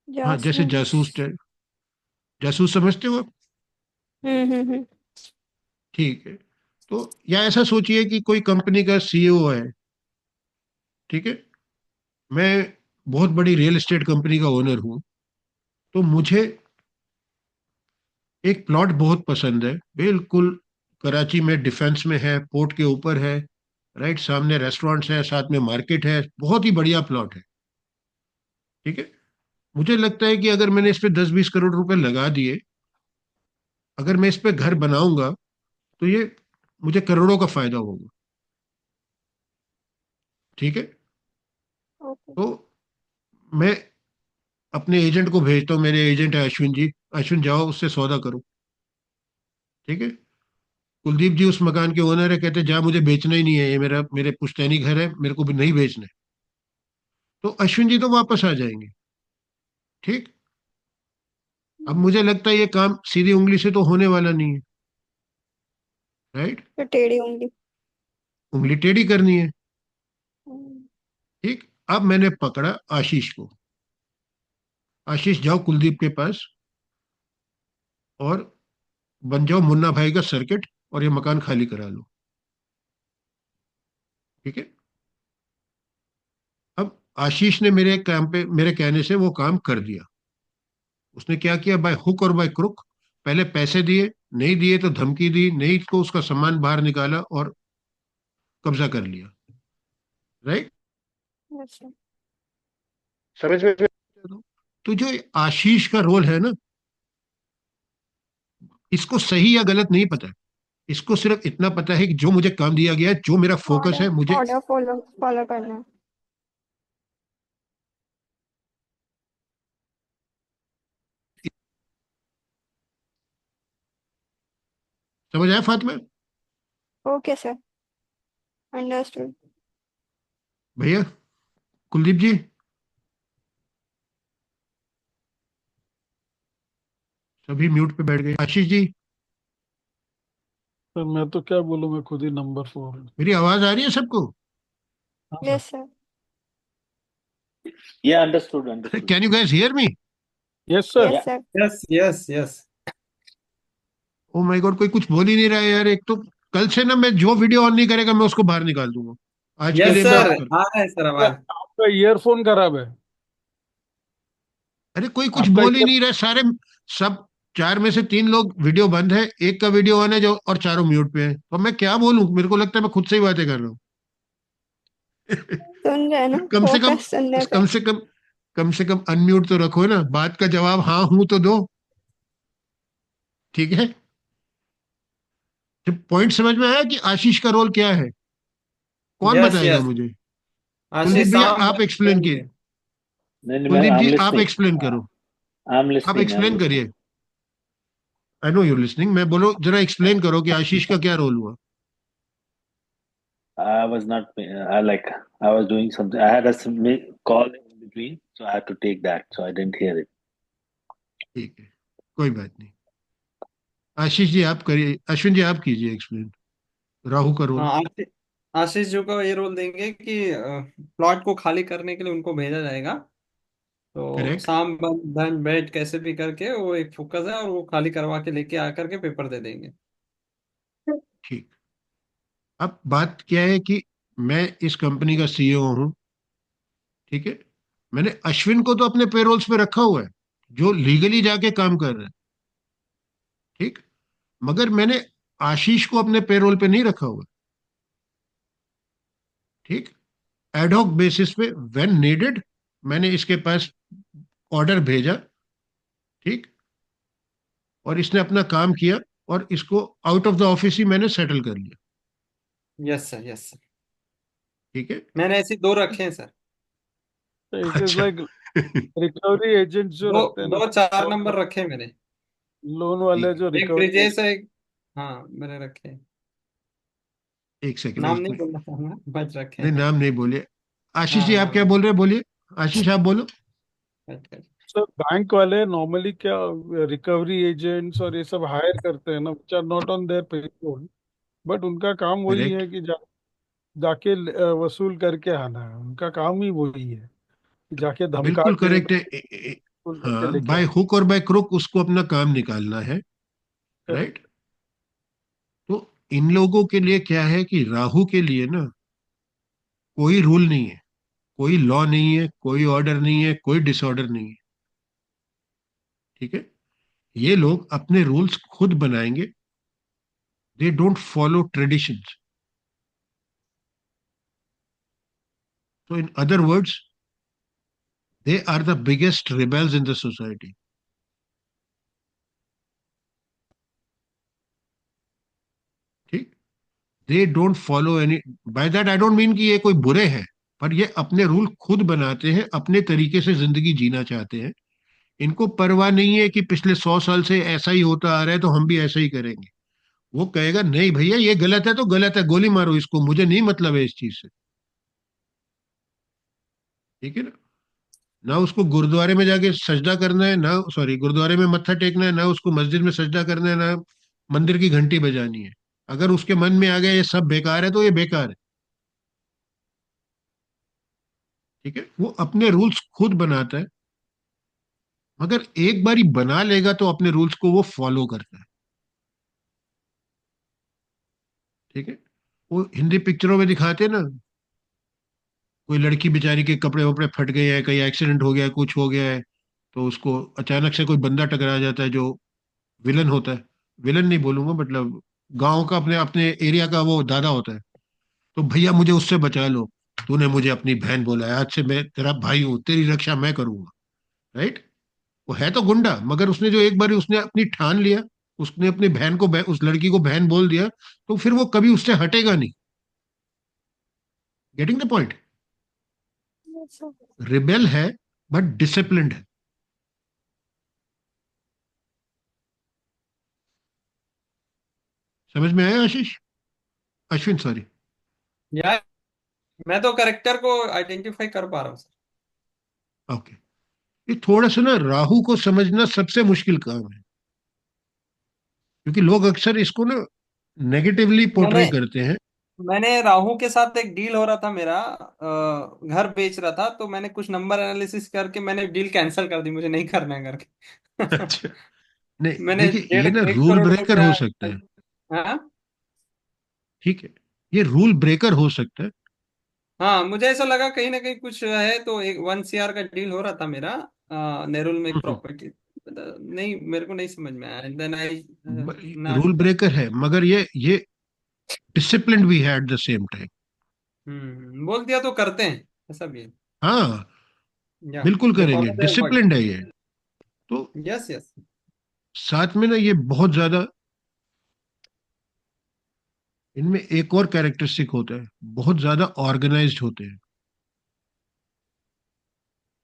हाँ, जैसे जासूस जासूस। जासूस समझते हो आप? हम्म। ठीक है। तो या ऐसा सोचिए कि कोई कंपनी का सीईओ है, ठीक है, मैं बहुत बड़ी रियल एस्टेट कंपनी का ओनर हूं, तो मुझे एक प्लॉट बहुत पसंद है, बिल्कुल कराची में, डिफेंस में है, पोर्ट के ऊपर है, राइट, सामने रेस्टोरेंट्स है, साथ में मार्केट है, बहुत ही बढ़िया प्लॉट है। ठीक है। मुझे लगता है कि अगर मैंने इस पे 10-20 करोड़ रुपए लगा दिए, अगर मैं इस पे घर बनाऊंगा, तो ये मुझे करोड़ों का फायदा होगा। ठीक है। ओके। तो मैं अपने एजेंट को भेजता हूँ, मेरे एजेंट है अश्विन जी, अश्विन जाओ उससे सौदा करो। ठीक है। कुलदीप जी उस मकान के ओनर है, कहते जा मुझे बेचना ही नहीं है, ये मेरा, मेरे पुश्तैनी घर है, मेरे को भी नहीं बेचना है। तो अश्विन जी तो वापस आ जाएंगे। ठीक। अब मुझे लगता है ये काम सीधी उंगली से तो होने वाला नहीं है, राइट, तो टेढ़ी उंगली। उंगली टेढ़ी करनी है। हम्म, ठीक। अब मैंने पकड़ा आशीष को, आशीष जाओ कुलदीप के पास और बन जाओ मुन्ना भाई का सर्किट, और ये मकान खाली करा लो। ठीक है। अब आशीष ने मेरे काम पे, मेरे कहने से वो काम कर दिया। उसने क्या किया, बाय हुक और बाय क्रुक, पहले पैसे दिए, नहीं दिए तो धमकी दी, नहीं तो उसका सामान बाहर निकाला और कब्जा कर लिया, राइट। अच्छा। समझ में? तो जो आशीष का रोल है ना, इसको सही या गलत नहीं पता है, इसको सिर्फ इतना पता है कि जो मुझे काम दिया गया है, जो मेरा फोकस है, ऑर्डर मुझे ऑर्डर फॉलो फॉलो करना है। समझ आया फातिमा? Okay sir, understood. भैया, कुलदीप जी, सभी म्यूट पे बैठ गए। आशीष जी, सर मैं तो क्या बोलूं, मैं खुद ही नंबर 4 हूँ। मेरी आवाज आ रही है सबको? हाँ sir. Yes sir. Yeah, understood, understood. Can you guys hear me? Yes sir. Yes Yeah. Sir. Yes yes yes. Oh my God, कोई कुछ बोल ही नहीं रहा है यार। एक तो कल से ना, मैं जो वीडियो ऑन नहीं करेगा मैं उसको बाहर निकाल दूंगा। आज के यस लिए सर, माफ कर। आ रहा है सर सर, आवाज। आपका ईयरफोन खराब है। अरे कोई कुछ आपका बोल ही ईयर नहीं रहा, सारे, सब 4 में से 3 लोग वीडियो बंद है, एक का वीडियो ऑन है जो, और चारों म्यूट पे है, तो मैं क्या बोलूं? मेरे को लगता है मैं खुद से ही बातें कर रहा हूँ। सुन रहे हैं ना, कम से कम फोकस सुनने पे। कम से कम कम से कम अनम्यूट तो रखो ना, बात का जवाब हाँ हूं तो दो। ठीक है। जब पॉइंट समझ में आया कि आशीष का रोल क्या है, कौन यस बताएगा यस। मुझे? कुलदीप आशीष भैया शाम आप बन एक्सप्लेन किए। जाएंगे। नहीं नहीं, मैं कुलदीप आई जी एम आप लिसनिंग, एक्सप्लेन करो। आई एम आप listening, I am explain listening. करिए। आई नो यू लिसनिंग, मैं बोलो जरा एक्सप्लेन करो कि आशीष का क्या रोल हुआ। I was not, I was doing something. I had a call in between, so I had to take that, so I didn't hear it. ठीक है, कोई बात नहीं। आशीष जी आप करिए, अश्विन जी आप कीजिए एक्सप्लेन राहु का रोल। हाँ, आशीष जी को ये रोल देंगे कि प्लॉट को खाली करने के लिए उनको भेजा जाएगा। तो करेक्ट। शाम धन बैठ कैसे भी करके वो एक फोकस है, और वो खाली करवा के लेके आकर के पेपर दे देंगे। ठीक। अब बात क्या है कि मैं इस कंपनी का सीईओ हूं, ठीक है। मैंने अश्विन को तो अपने पेरोल्स पे रखा हुआ है, जो लीगली जाके काम कर रहा है, ठीक। मगर मैंने आशीष को अपने पेरोल पे नहीं रखा हुआ, ठीक। एडहॉक बेसिस पे व्हेन नीडेड मैंने इसके पास ऑर्डर भेजा, ठीक। और इसने अपना काम किया, और इसको आउट ऑफ द ऑफिस ही मैंने सेटल कर लिया। Yes sir, yes sir. ठीक है। मैंने ऐसे दो रखे हैं सर। इट इज अच्छा। लाइक रिकवरी एजेंट्स जो दो रखते हैं ना, दो चार नंबर रखे हैं मैंने। लोन वाले ठीक है, जो एक रिकवरी। ब्रिजेश है, एक। हाँ, मैंने रखे हैं। एक सेकंड नाम एक नहीं मिनट। बोलना चाहूंगा, बच रखे नहीं हैं। नाम नहीं बोलिए। आशीष हाँ जी आप क्या हाँ, बोल रहे हैं, बोलिए। आशीष आप बोलो। बच गए। सर बैंक वाले नॉर्मली क्या रिकवरी एजेंट्स और ये सब हायर करते हैं ना, which are not on their payroll, but उनका काम वही करेक्ट। है कि जाके वसूल करके आना है, उनका काम ही वही है कि जाके धमका बिल्कुल के करेक्ट है। वसूल करके हाँ, लेके बाय आना। हुक और बाय क्रुक उसको अपना काम निकालना है। करेक्ट। राइट। तो इन लोगों के लिए क्या है कि राहु के लिए ना कोई रूल नहीं है, कोई लॉ नहीं है, कोई ऑर्डर नहीं है, कोई डिसऑर्डर नहीं है। ठीक है। ये लोग अपने रूल्स खुद बनाएंगे। They don't follow traditions. So in other words, they are the biggest rebels in the society. ठीक। They don't follow any, by that I don't mean कि ये कोई बुरे हैं, पर ये अपने रूल खुद बनाते हैं, अपने तरीके से जिंदगी जीना चाहते हैं। इनको परवाह नहीं है कि पिछले 100 साल से ऐसा ही होता आ रहा है तो हम भी ऐसा ही करेंगे। वो कहेगा नहीं भैया ये गलत है तो गलत है, गोली मारो इसको, मुझे नहीं मतलब है इस चीज से। ठीक है ना। ना उसको गुरुद्वारे में जाके सजदा करना है, ना सॉरी गुरुद्वारे में मत्था टेकना है, ना उसको मस्जिद में सजदा करना है, ना मंदिर की घंटी बजानी है। अगर उसके मन में आ गया ये सब बेकार है तो ये बेकार है। ठीक है। वो अपने रूल्स खुद बनाता है, मगर एक बार ही बना लेगा तो अपने रूल्स को वो फॉलो करता है। ठीक है। वो हिंदी पिक्चरों में दिखाते हैं ना, कोई लड़की बेचारी के कपड़े वपड़े फट गए हैं, कहीं एक्सीडेंट हो गया है, कुछ हो गया है, तो उसको अचानक से कोई बंदा टकरा जाता है जो विलन होता है। विलन नहीं बोलूंगा, मतलब गांव का, अपने अपने एरिया का वो दादा होता है। तो भैया मुझे उससे बचा लो, तूने मुझे अपनी बहन बोला है, आज से मैं तेरा भाई हूँ, तेरी रक्षा मैं करूंगा। राइट। वो है तो गुंडा, मगर उसने जो एक बार उसने अपनी ठान लिया, उसने अपनी बहन को उस लड़की को बहन बोल दिया, तो फिर वो कभी उससे हटेगा नहीं। Getting the point. रिबेल है बट डिसिप्लिन्ड है। समझ में आया आशीष, अश्विन सॉरी। यार, मैं तो करेक्टर को आइडेंटिफाई कर पा रहा हूँ सर। ओके। ये थोड़ा सा ना राहु को समझना सबसे मुश्किल काम है, क्योंकि लोग अक्सर इसको ना नेगेटिवली मैंने पोर्ट्रे करते हैं। मैंने राहु के साथ एक डील हो रहा था मेरा, घर बेच रहा था, तो मैंने कुछ नंबर एनालिसिस करके मैंने डील कैंसिल कर दी, मुझे नहीं करना है करके। अच्छा। नहीं मैंने देखिए, डेढ़ ये ना एक रूल करोड़ ब्रेकर रुपया हो सकता है। हाँ। ठीक है। ये रूल ब्रेकर हो सकता है। हाँ, मुझे ऐसा लगा कहीं ना कहीं कुछ है, तो एक 1 CR का डील हो रहा था मेरा, नेरुल में एक हम्म, प्रॉपर्टी। नहीं, मेरे को नहीं समझ में आया, and then I rule not. Breaker है, मगर ये डिसिप्लिन भी है एट द सेम टाइम। बोल दिया तो करते हैं, ऐसा भी है। हाँ, या बिल्कुल दे करेंगे, फॉलो देयर वर्ड। डिसिप्लिन्ड है ये। तो यस यस। साथ में ना ये बहुत ज्यादा, इनमें एक और कैरेक्टरिस्टिक होता है, बहुत ज्यादा ऑर्गेनाइज्ड होते हैं।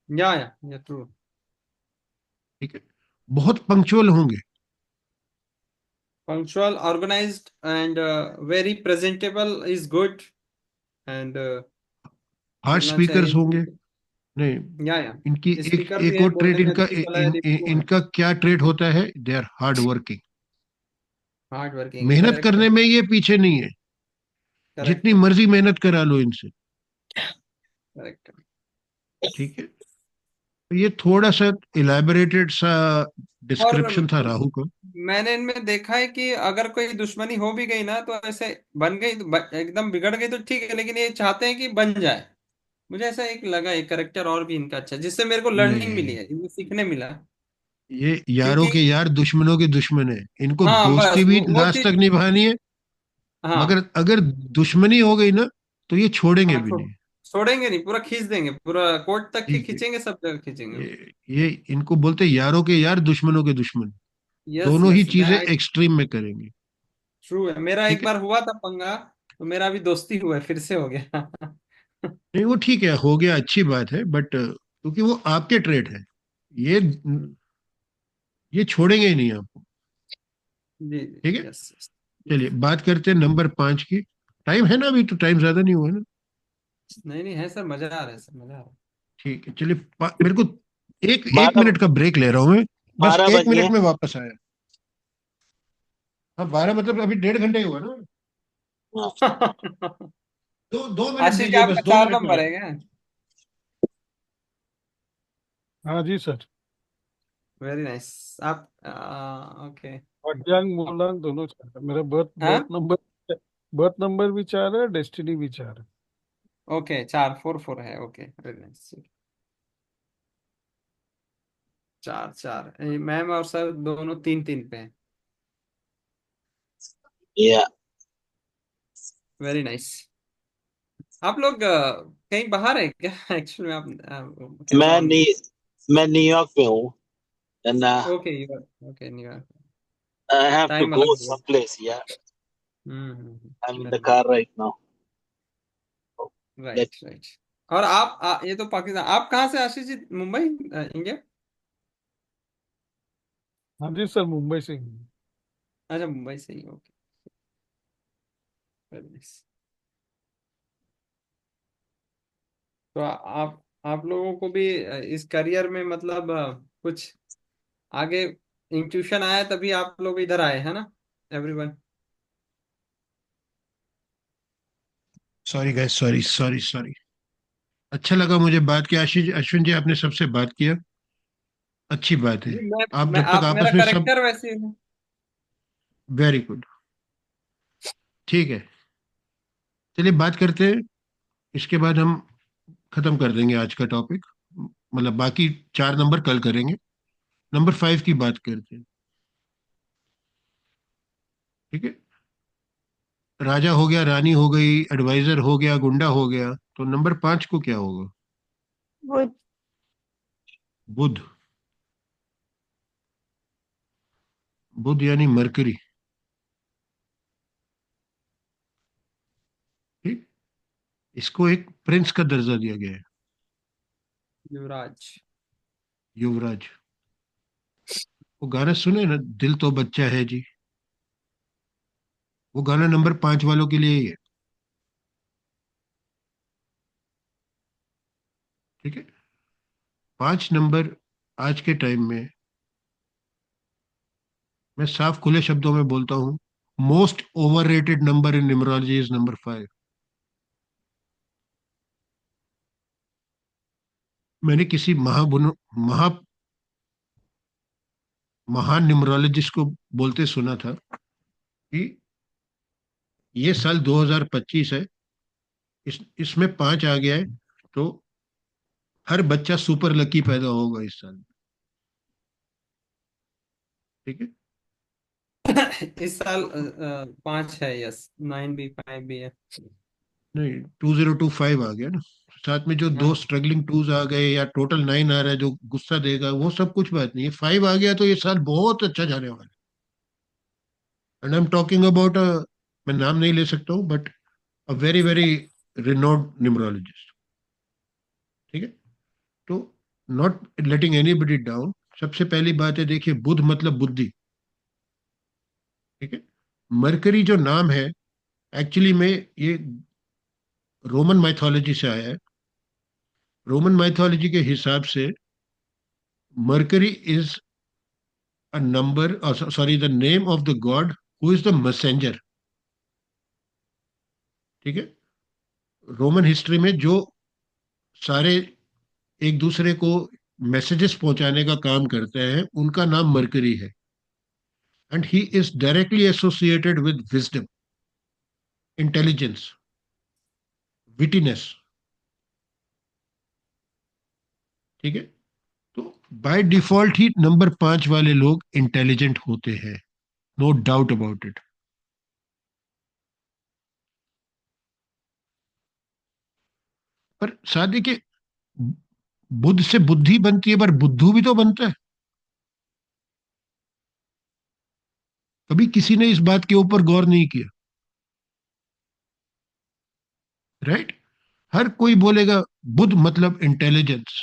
या ट्रू। ठीक है, बहुत पंक्चुअल होंगे। Punctual, organised and very presentable is good. And hard बोलना स्पीकर्स चाहिए। होंगे। नहीं, या इनकी एक स्पीकर भी एक है, और बोलने ट्रेड में इनका, अच्छी सलाह है। इनका क्या ट्रेड होता है, they are hard working. Hard working, मेहनत करेक्ट है। करने में ये पीछे नहीं है, करेक्ट जितनी है। मर्जी मेहनत करा लो इनसे। करेक्ट है। ठीक है, तो ये थोड़ा सा इलेबोरेटेड सा और डिस्क्रिप्शन था राहु का। मैंने इनमें देखा है कि अगर कोई दुश्मनी हो भी गई ना, तो ऐसे बन गई तो एकदम बिगड़ गई तो ठीक है, लेकिन ये चाहते हैं कि बन जाए। मुझे ऐसा एक लगा, एक करेक्टर और भी इनका अच्छा, जिससे मेरे को लर्निंग मिली नहीं, है, इनको सीखने मिला। ये यारों क्योंकि के यार दुश्मनों के दुश्मन है। इनको हाँ बस दोस्ती भी वो लास्ट तक चीज। निभानी है, हाँ मगर अगर दुश्मनी हो गई ना तो ये छोड़ेंगे हाँ, भी नहीं। छोड़ेंगे नहीं, पूरा खींच देंगे, पूरा कोर्ट तक की ठीक है, खींचेंगे, सब जगह खींचेंगे। ये इनको बोलते हैं यारों के यार दुश्मनों के दुश्मन। यस दोनों ही यस, चीजें एक्सट्रीम में करेंगे। ट्रू है। मेरा ठीक एक है, बार हुआ था पंगा, तो मेरा अभी दोस्ती हुआ है, फिर से हो गया। नहीं वो ठीक है, हो गया, अच्छी बात है, बट क्योंकि वो आपके ट्रेड है, ये ये छोड़ेंगे ही नहीं आपको। जी ठीक है, जी, यस यस। चलिए बात करते हैं नंबर 5 की। टाइम है ना, अभी तो टाइम ज्यादा नहीं हुआ है ना। नहीं नहीं है सर, मजा आ रहा है सर, मजा आ रहा ठीक है, चलिए मेरे को एक एक बारह मिनट का ब्रेक ले रहा हूं मैं, बस 12 एक बज गए। मिनट में वापस आया। हाँ, 12 मतलब अभी 1.5 घंटे ही हुआ ना। हाँ। है। 2 मिनट आशीष जी, दीजिए, आपका बस 2 मिनट में 4 नंबर आया। है क्या? हाँ जी सर। Very nice. आप ओके। अज्ञान मूलांक दोनों चार है मेरा। बर्थ हाँ बर्थ नंबर भी चार है, डेस्टिनी भी चार है। ओके, 4 4 4 है, ओके वेरी नाइस। 4 4, मैम और सर दोनों 3 3 पे हैं। या वेरी नाइस। आप लोग कहीं बाहर है क्या? एक्चुअली में आप क्या मैं सवाल नी था? मैं न्यूयॉर्क में हूँ and okay you okay, New York. I have to time go अलग हो गया। Some place. Yeah I am in the very car right now. Right right. और आप ये तो पाकिस्तान, आप कहाँ से आशीष जी? मुंबई, इंडिया? हाँ जी सर, मुंबई से ही हूँ। अच्छा, मुंबई से ही, ओके वेरी नाइस। तो आप लोगों को भी इस करियर में मतलब कुछ आगे इंट्यूशन आया, तभी आप लोग इधर आए है ना, everyone? Sorry guys, sorry sorry sorry. अच्छा लगा मुझे बात की, आशीष अश्विन जी आपने सबसे बात किया, अच्छी बात है। जी मैं आप मैं जब तक आप आपस मेरा में सब, करेक्टर वैसे ही है। वेरी गुड, ठीक है, चलिए बात करते हैं। इसके बाद हम खत्म कर देंगे आज का टॉपिक, मतलब बाकी 4 नंबर कल करेंगे। नंबर 5 की बात करते हैं। ठीक है, राजा हो गया, रानी हो गई, एडवाइजर हो गया, गुंडा हो गया, तो नंबर 5 को क्या होगा? वो बुध। बुध यानी मरकरी। ठीक, इसको एक प्रिंस का दर्जा दिया गया है, युवराज। युवराज। वो गाना सुने ना, दिल तो बच्चा है जी, वो गाना नंबर 5 वालों के लिए ही है। ठीक है, 5 नंबर आज के टाइम में, मैं साफ खुले शब्दों में बोलता हूँ, most overrated number in numerology is number 5। मैंने किसी महा महान न्यूमरोलॉजिस्ट को बोलते सुना था कि ये साल 2025 है, इसमें 5 आ गया है, तो हर बच्चा सुपर लकी पैदा होगा इस साल। ठीक है, इस साल 5 है, यस, 9 भी 5 भी है। नहीं, 2025 आ गया ना, साथ में जो दो हाँ स्ट्रगलिंग टूज आ गए या टोटल 9 आ रहा है जो गुस्सा देगा, वो सब कुछ बात नहीं है। 5 आ गया तो ये साल बहुत अच्छा जाने वाला है। And I am talking about मैं नाम नहीं ले सकता हूँ, but a very very renowned numerologist. ठीक है। तो नॉट लेटिंग एनीबडी डाउन। सबसे पहली बात है, देखिए, बुध मतलब बुद्धि। ठीक है। मरकरी जो नाम है, एक्चुअली में ये रोमन माइथोलॉजी से आया है। रोमन माइथोलॉजी के हिसाब से mercury is a number, sorry, the name of the God who is the messenger. ठीक है। रोमन हिस्ट्री में जो सारे एक दूसरे को मैसेजेस पहुंचाने का काम करते हैं, उनका नाम मरकरी है। And he is directly associated with wisdom, intelligence, wittiness. ठीक है। तो बाय डिफॉल्ट ही नंबर 5 वाले लोग इंटेलिजेंट होते हैं, नो डाउट अबाउट इट। पर शादी के बुद्ध से बुद्धि बनती है, पर बुद्धू भी तो बनता है। कभी किसी ने इस बात के ऊपर गौर नहीं किया। राइट। हर कोई बोलेगा बुद्ध मतलब इंटेलिजेंस,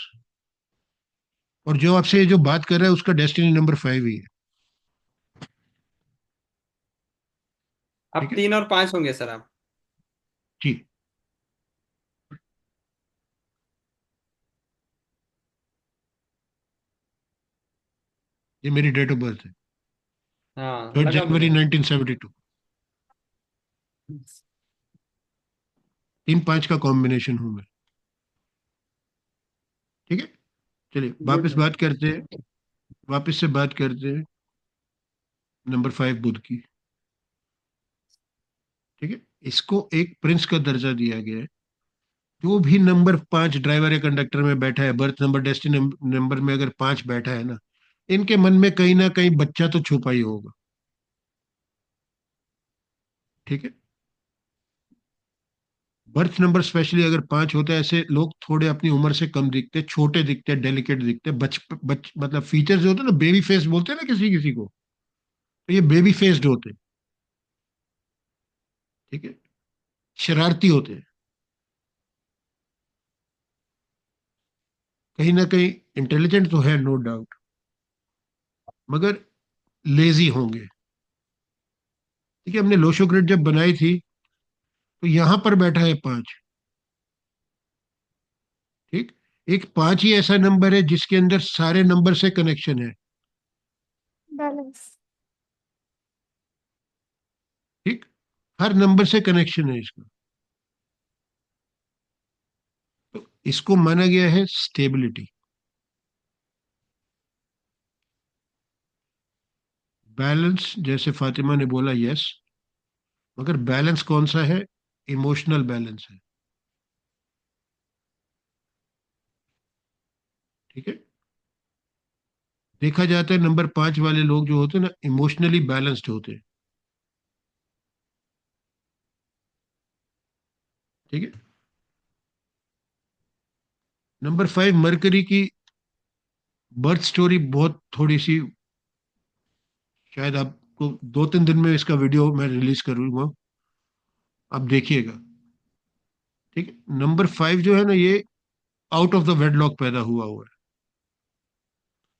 और जो आपसे जो बात कर रहा है उसका डेस्टिनी नंबर 5 ही है। अब ठीक है 3 और 5 होंगे सर आप। जी। ये मेरी डेट ऑफ बर्थ है, हाँ 3 लगा मुझे। जनवरी 1972। 3 5 का कॉम्बिनेशन हूं मैं। ठीक है। चलिए गुड वापस है। बात करते हैं, वापस से बात करते हैं नंबर 5 बुध की। ठीक है। इसको एक प्रिंस का दर्जा दिया गया है। जो भी नंबर 5 ड्राइवर या कंडक्टर में बैठा है, बर्थ नंबर डेस्टिनी नंबर में अगर 5 बैठा है ना, इनके मन में कहीं ना कहीं बच्चा तो छुपा ही होगा। ठीक है। बर्थ नंबर स्पेशली अगर 5 होता है, ऐसे लोग थोड़े अपनी उम्र से कम दिखते, छोटे दिखते, डेलिकेट दिखते, मतलब फीचर्स जो होते हैं ना, बेबी फेस बोलते हैं ना किसी किसी को, तो ये बेबी फेस्ड होते हैं। ठीक है। शरारती होते हैं, कहीं ना कहीं इंटेलिजेंट तो है, नो डाउट, मगर लेजी होंगे। ठीक है। हमने लोशो ग्रिड जब बनाई थी, तो यहां पर बैठा है 5। ठीक। एक 5 ही ऐसा नंबर है जिसके अंदर सारे नंबर से कनेक्शन है। बैलेंस। ठीक। हर नंबर से कनेक्शन है इसका। तो इसको माना गया है स्टेबिलिटी। बैलेंस, जैसे फातिमा ने बोला, यस, मगर बैलेंस कौन सा है? इमोशनल बैलेंस है। ठीक है। देखा जाता है नंबर 5 वाले लोग जो होते हैं ना, इमोशनली बैलेंस्ड होते हैं। ठीक है। नंबर 5 मरकरी की बर्थ स्टोरी बहुत थोड़ी सी, शायद आपको 2 3 दिन में इसका वीडियो मैं रिलीज करूंगा, आप देखिएगा। ठीक है। नंबर 5 जो है ना, ये आउट ऑफ द वेडलॉक पैदा हुआ है।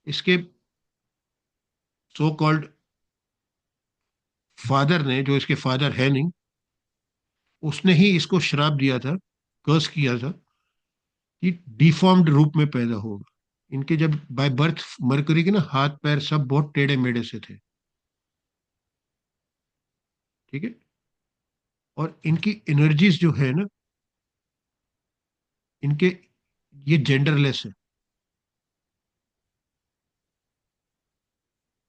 इसके सो कॉल्ड फादर ने, जो इसके फादर है नहीं, उसने ही इसको श्राप दिया था, कर्स किया था कि डिफॉर्म्ड रूप में पैदा होगा। इनके जब बाय बर्थ मरकरी के ना हाथ पैर सब बहुत टेढ़े मेढ़े से थे। ठीक है। और इनकी एनर्जीज जो है ना, इनके, ये जेंडरलेस है,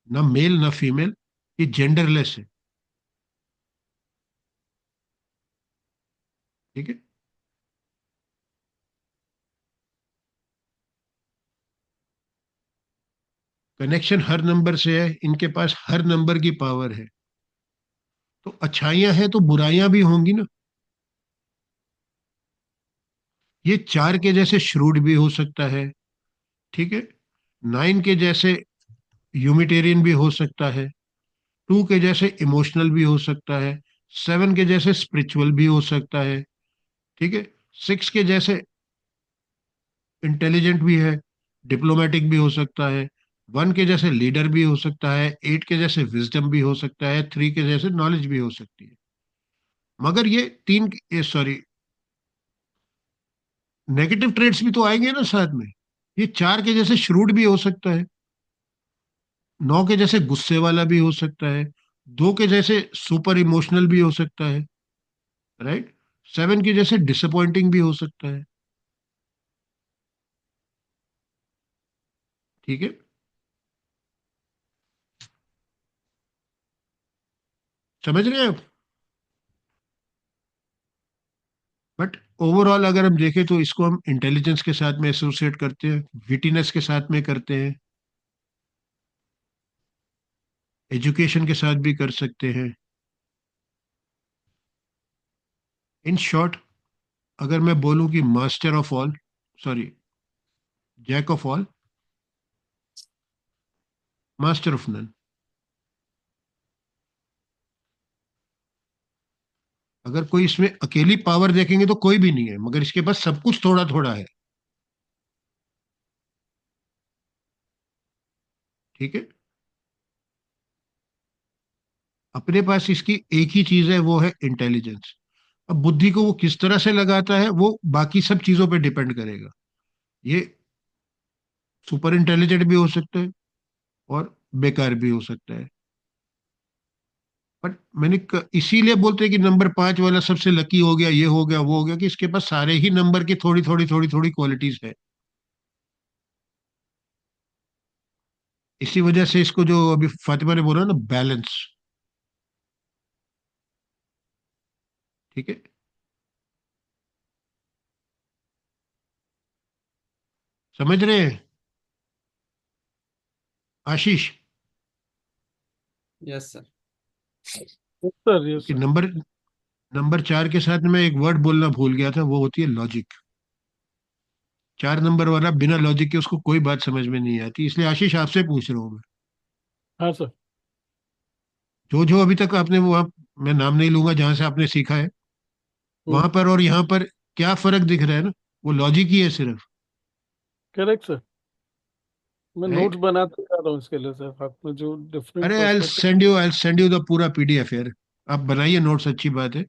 ना मेल ना फीमेल, ये जेंडरलेस है। ठीक है। कनेक्शन हर नंबर से है, इनके पास हर नंबर की पावर है। तो अच्छाइयां हैं तो बुराइयां भी होंगी ना। ये 4 के जैसे श्रूड भी हो सकता है, ठीक है। 9 के जैसे ह्यूमिटेरियन भी हो सकता है, 2 के जैसे इमोशनल भी हो सकता है, 7 के जैसे स्पिरिचुअल भी हो सकता है, ठीक है। 6 के जैसे इंटेलिजेंट भी है, डिप्लोमेटिक भी हो सकता है, 1 के जैसे लीडर भी हो सकता है, 8 के जैसे विजडम भी हो सकता है, 3 के जैसे नॉलेज भी हो सकती है। मगर ये सॉरी, नेगेटिव ट्रेड्स भी तो आएंगे ना साथ में। ये 4 के जैसे श्रूड भी हो सकता है, 9 के जैसे गुस्से वाला भी हो सकता है, 2 के जैसे सुपर इमोशनल भी हो सकता है, राइट। 7 के जैसे डिसअपॉइंटिंग भी हो सकता है, ठीक है। समझ रहे हैं आप? बट ओवरऑल अगर हम देखें तो इसको हम इंटेलिजेंस के साथ में एसोसिएट करते हैं, विटीनेस के साथ में करते हैं, एजुकेशन के साथ भी कर सकते हैं। इन शॉर्ट, अगर मैं बोलूं कि master of all, sorry, jack of all, master of none. अगर कोई इसमें अकेली पावर देखेंगे तो कोई भी नहीं है, मगर इसके पास सब कुछ थोड़ा थोड़ा है, ठीक है। अपने पास इसकी एक ही चीज है, वो है इंटेलिजेंस। अब बुद्धि को वो किस तरह से लगाता है वो बाकी सब चीजों पे डिपेंड करेगा। ये सुपर इंटेलिजेंट भी हो सकता है और बेकार भी हो सकता है। बट इसीलिए बोलते हैं कि नंबर 5 वाला सबसे लकी हो गया, ये हो गया, वो हो गया, कि इसके पास सारे ही नंबर की थोड़ी थोड़ी थोड़ी थोड़ी क्वालिटीज है। इसी वजह से इसको, जो अभी फातिमा ने बोला ना, बैलेंस, ठीक है। समझ रहे हैं Ashish? Yes sir. Yes sir, yes कि सर। नंबर नंबर 4 के साथ में एक वर्ड बोलना भूल गया था, वो होती है लॉजिक। 4 नंबर वाला बिना लॉजिक के उसको कोई बात समझ में नहीं आती, इसलिए आशीष आपसे पूछ रहा हूँ मैं, हाँ सर। जो जो अभी तक आपने वो मैं नाम नहीं लूंगा जहां से आपने सीखा है, वहां पर और यहाँ पर क्या फर्क दिख रहा है ना, वो लॉजिक ही है सिर्फ, करेक्ट सर। मैं नोट्स राइट। बनाते जा रहा हूँ इसके लिए सर, आपने जो डिफरेंट अरे perspective. I send you the पूरा पीडीएफ यार। आप बनाइए नोट्स, अच्छी बात है,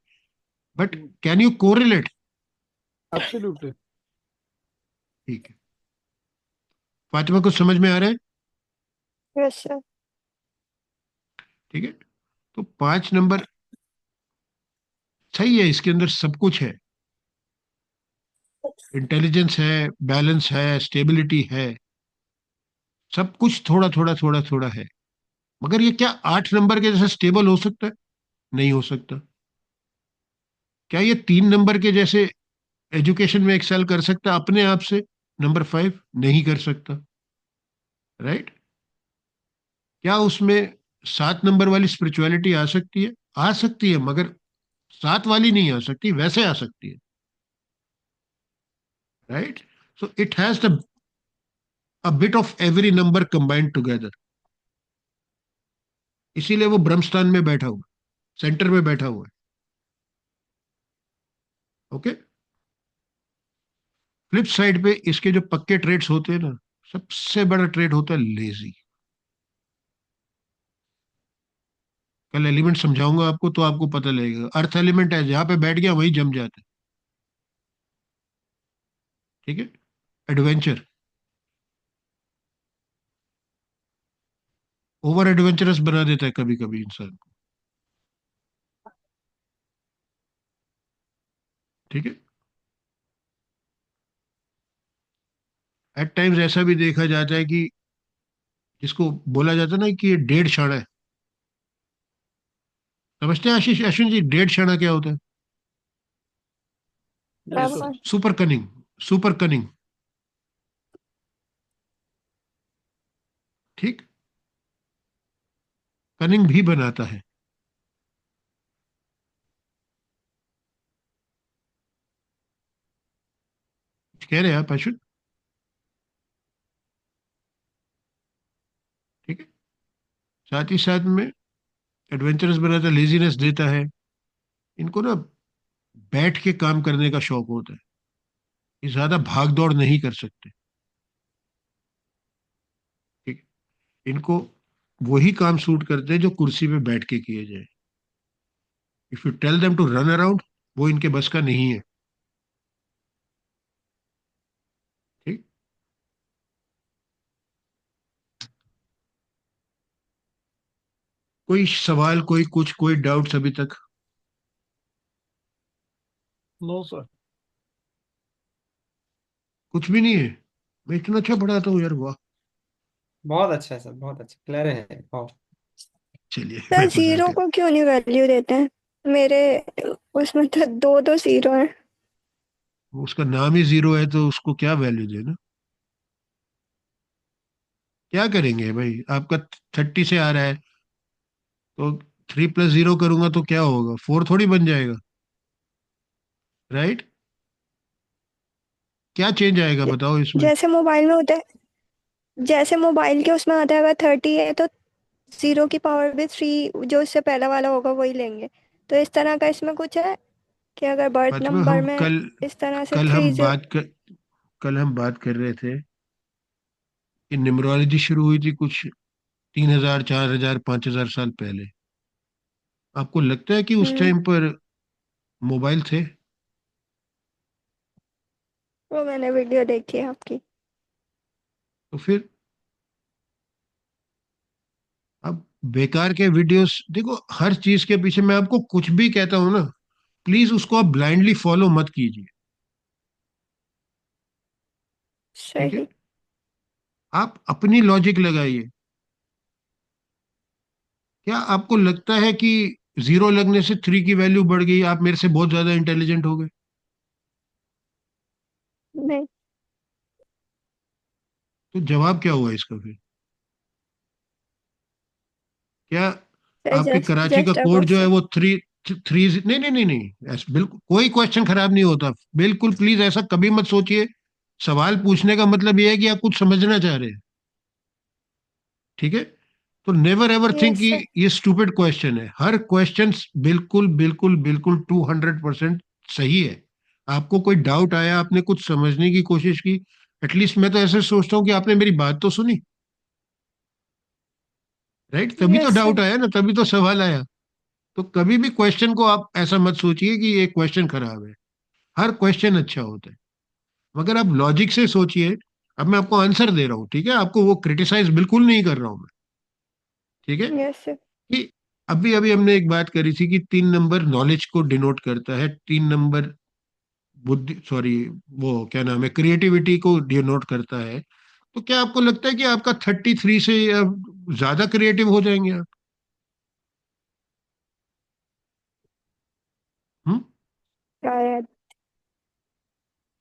but can you correlate? Absolutely. ठीक है। फातिमा, कुछ समझ में आ रहा है? Yes sir. ठीक है। तो 5 नंबर सही है, इसके अंदर सब कुछ है, इंटेलिजेंस है, बैलेंस है, स्टेबिलिटी है, सब कुछ थोड़ा थोड़ा थोड़ा थोड़ा है। मगर ये क्या 8 नंबर के जैसा स्टेबल हो सकता है? नहीं हो सकता। क्या ये 3 नंबर के जैसे एजुकेशन में एक्सेल कर सकता है अपने आप से? नंबर 5 नहीं कर सकता, राइट। क्या उसमें 7 नंबर वाली स्पिरिचुअलिटी आ सकती है? आ सकती है, मगर 7 वाली नहीं आ सकती, वैसे आ सकती है, right. So it has the a bit of every number combined together. इसीलिए वो ब्रह्मस्थान में बैठा हुआ, सेंटर में बैठा हुआ है, ओके। फ्लिप साइड पे इसके जो पक्के ट्रेड्स होते हैं ना, सबसे बड़ा ट्रेड होता है लेजी। कल एलिमेंट समझाऊंगा आपको तो आपको पता लगेगा। अर्थ एलिमेंट है, जहां पे बैठ गया वहीं जम जाता है, ठीक है। एडवेंचर, ओवर एडवेंचरस बना देता है कभी कभी इंसान को, ठीक है। एट टाइम्स ऐसा भी देखा जाता है कि जिसको बोला जाता है ना कि ये डेढ़ क्षण है। समझते हैं आशीष, अश्विन जी, डेढ़ क्षण क्या होता है? Yes sir. बराबर। सुपर कनिंग, सुपर कनिंग, ठीक। कनिंग भी बनाता है। कह रहे हैं आप अश्विन? ठीक है। साथ ही साथ में एडवेंचरस बनाता है, लेजीनेस देता है। इनको ना बैठ के काम करने का शौक होता है, ये ज्यादा भाग दौड़ नहीं कर सकते। ठीक है? इनको वही काम सूट करते हैं जो कुर्सी पे बैठ के किए जाए। If you tell them to run around, वो इनके बस का नहीं है। ठीक। कोई सवाल, कोई कुछ, कोई डाउट्स अभी तक? No sir. कुछ भी नहीं है? मैं इतना अच्छा पढ़ाता हूँ यार, वाह। बहुत अच्छा है सर, बहुत अच्छा, क्लियर है बहुत। चलिए, सर मैं मजाक जीरो कर। को क्यों नहीं वैल्यू देते हैं? मेरे उसमें तो दो दो जीरो है। उसका नाम ही जीरो है तो उसको क्या वैल्यू देना? क्या करेंगे भाई? आपका 30 से आ रहा है तो 3 + 0 करूंगा तो क्या होगा? 4 थोड़ी बन जाएगा, राइट? क्या चेंज आएगा ज- बताओ इसमें? जैसे मोबाइल में होता है, जैसे मोबाइल के उसमें आता है, अगर 30 है तो जीरो की पावर भी थ्री, जो इससे पहला वाला होगा वही लेंगे। तो इस तरह का इसमें कुछ है कि अगर बर्थ मतलब नंबर हम में कल इस तरह से कल थ्री हम जो। बात कर कल हम बात कर रहे थे कि न्यूमरोलॉजी शुरू हुई थी कुछ 3,000, 4,000, 5,000 साल पहले। आपको लगता है कि उस हम्म। टाइम पर मोबाइल थे? वो मैंने वीडियो देखी है आपकी। तो फिर अब बेकार के वीडियोस देखो। हर चीज के पीछे मैं आपको कुछ भी कहता हूं ना, प्लीज उसको आप ब्लाइंडली फॉलो मत कीजिए। ठीक है? सही। आप अपनी लॉजिक लगाइए। क्या आपको लगता है कि जीरो लगने से 3 की वैल्यू बढ़ गई, आप मेरे से बहुत ज्यादा इंटेलिजेंट हो गए? नहीं तो जवाब क्या हुआ इसका फिर? क्या सर, आपके जस्ट कराची का जस्ट अ कोड जो है क्वेश्चन। वो थ्री थ्री नहीं नहीं नहीं नहीं, बिल्कुल कोई क्वेश्चन खराब नहीं होता। बिल्कुल प्लीज ऐसा कभी मत सोचिए। सवाल पूछने का मतलब ये है कि आप कुछ समझना चाह रहे हैं। ठीक है? तो नेवर एवर थिंक यस कि सर। ये स्टूपिड क्वेश्चन है। हर क्वेश्चन बिल्कुल बिल्कुल बिल्कुल 200% सही है। आपको कोई डाउट आया, आपने कुछ समझने की कोशिश की, एटलीस्ट मैं तो ऐसे सोचता हूँ कि आपने मेरी बात तो सुनी, राइट? तभी तो यस डाउट सर। आया ना, तभी तो सवाल आया। तो कभी भी क्वेश्चन को आप ऐसा मत सोचिए कि ये क्वेश्चन खराब है। हर क्वेश्चन अच्छा होता है, मगर आप लॉजिक से सोचिए। अब मैं आपको आंसर दे रहा हूँ, ठीक है? आपको वो क्रिटिसाइज बिल्कुल नहीं कर रहा हूँ मैं। ठीक है? Yes sir. कि अभी अभी हमने एक बात करी थी कि 3 नंबर नॉलेज को डिनोट करता है, 3 नंबर बुद्धि, सॉरी, वो क्या नाम है, क्रिएटिविटी को डिनोट करता है। तो क्या आपको लगता है कि आपका 33 से अब ज्यादा क्रिएटिव हो जाएंगे आप? हम्म? शायद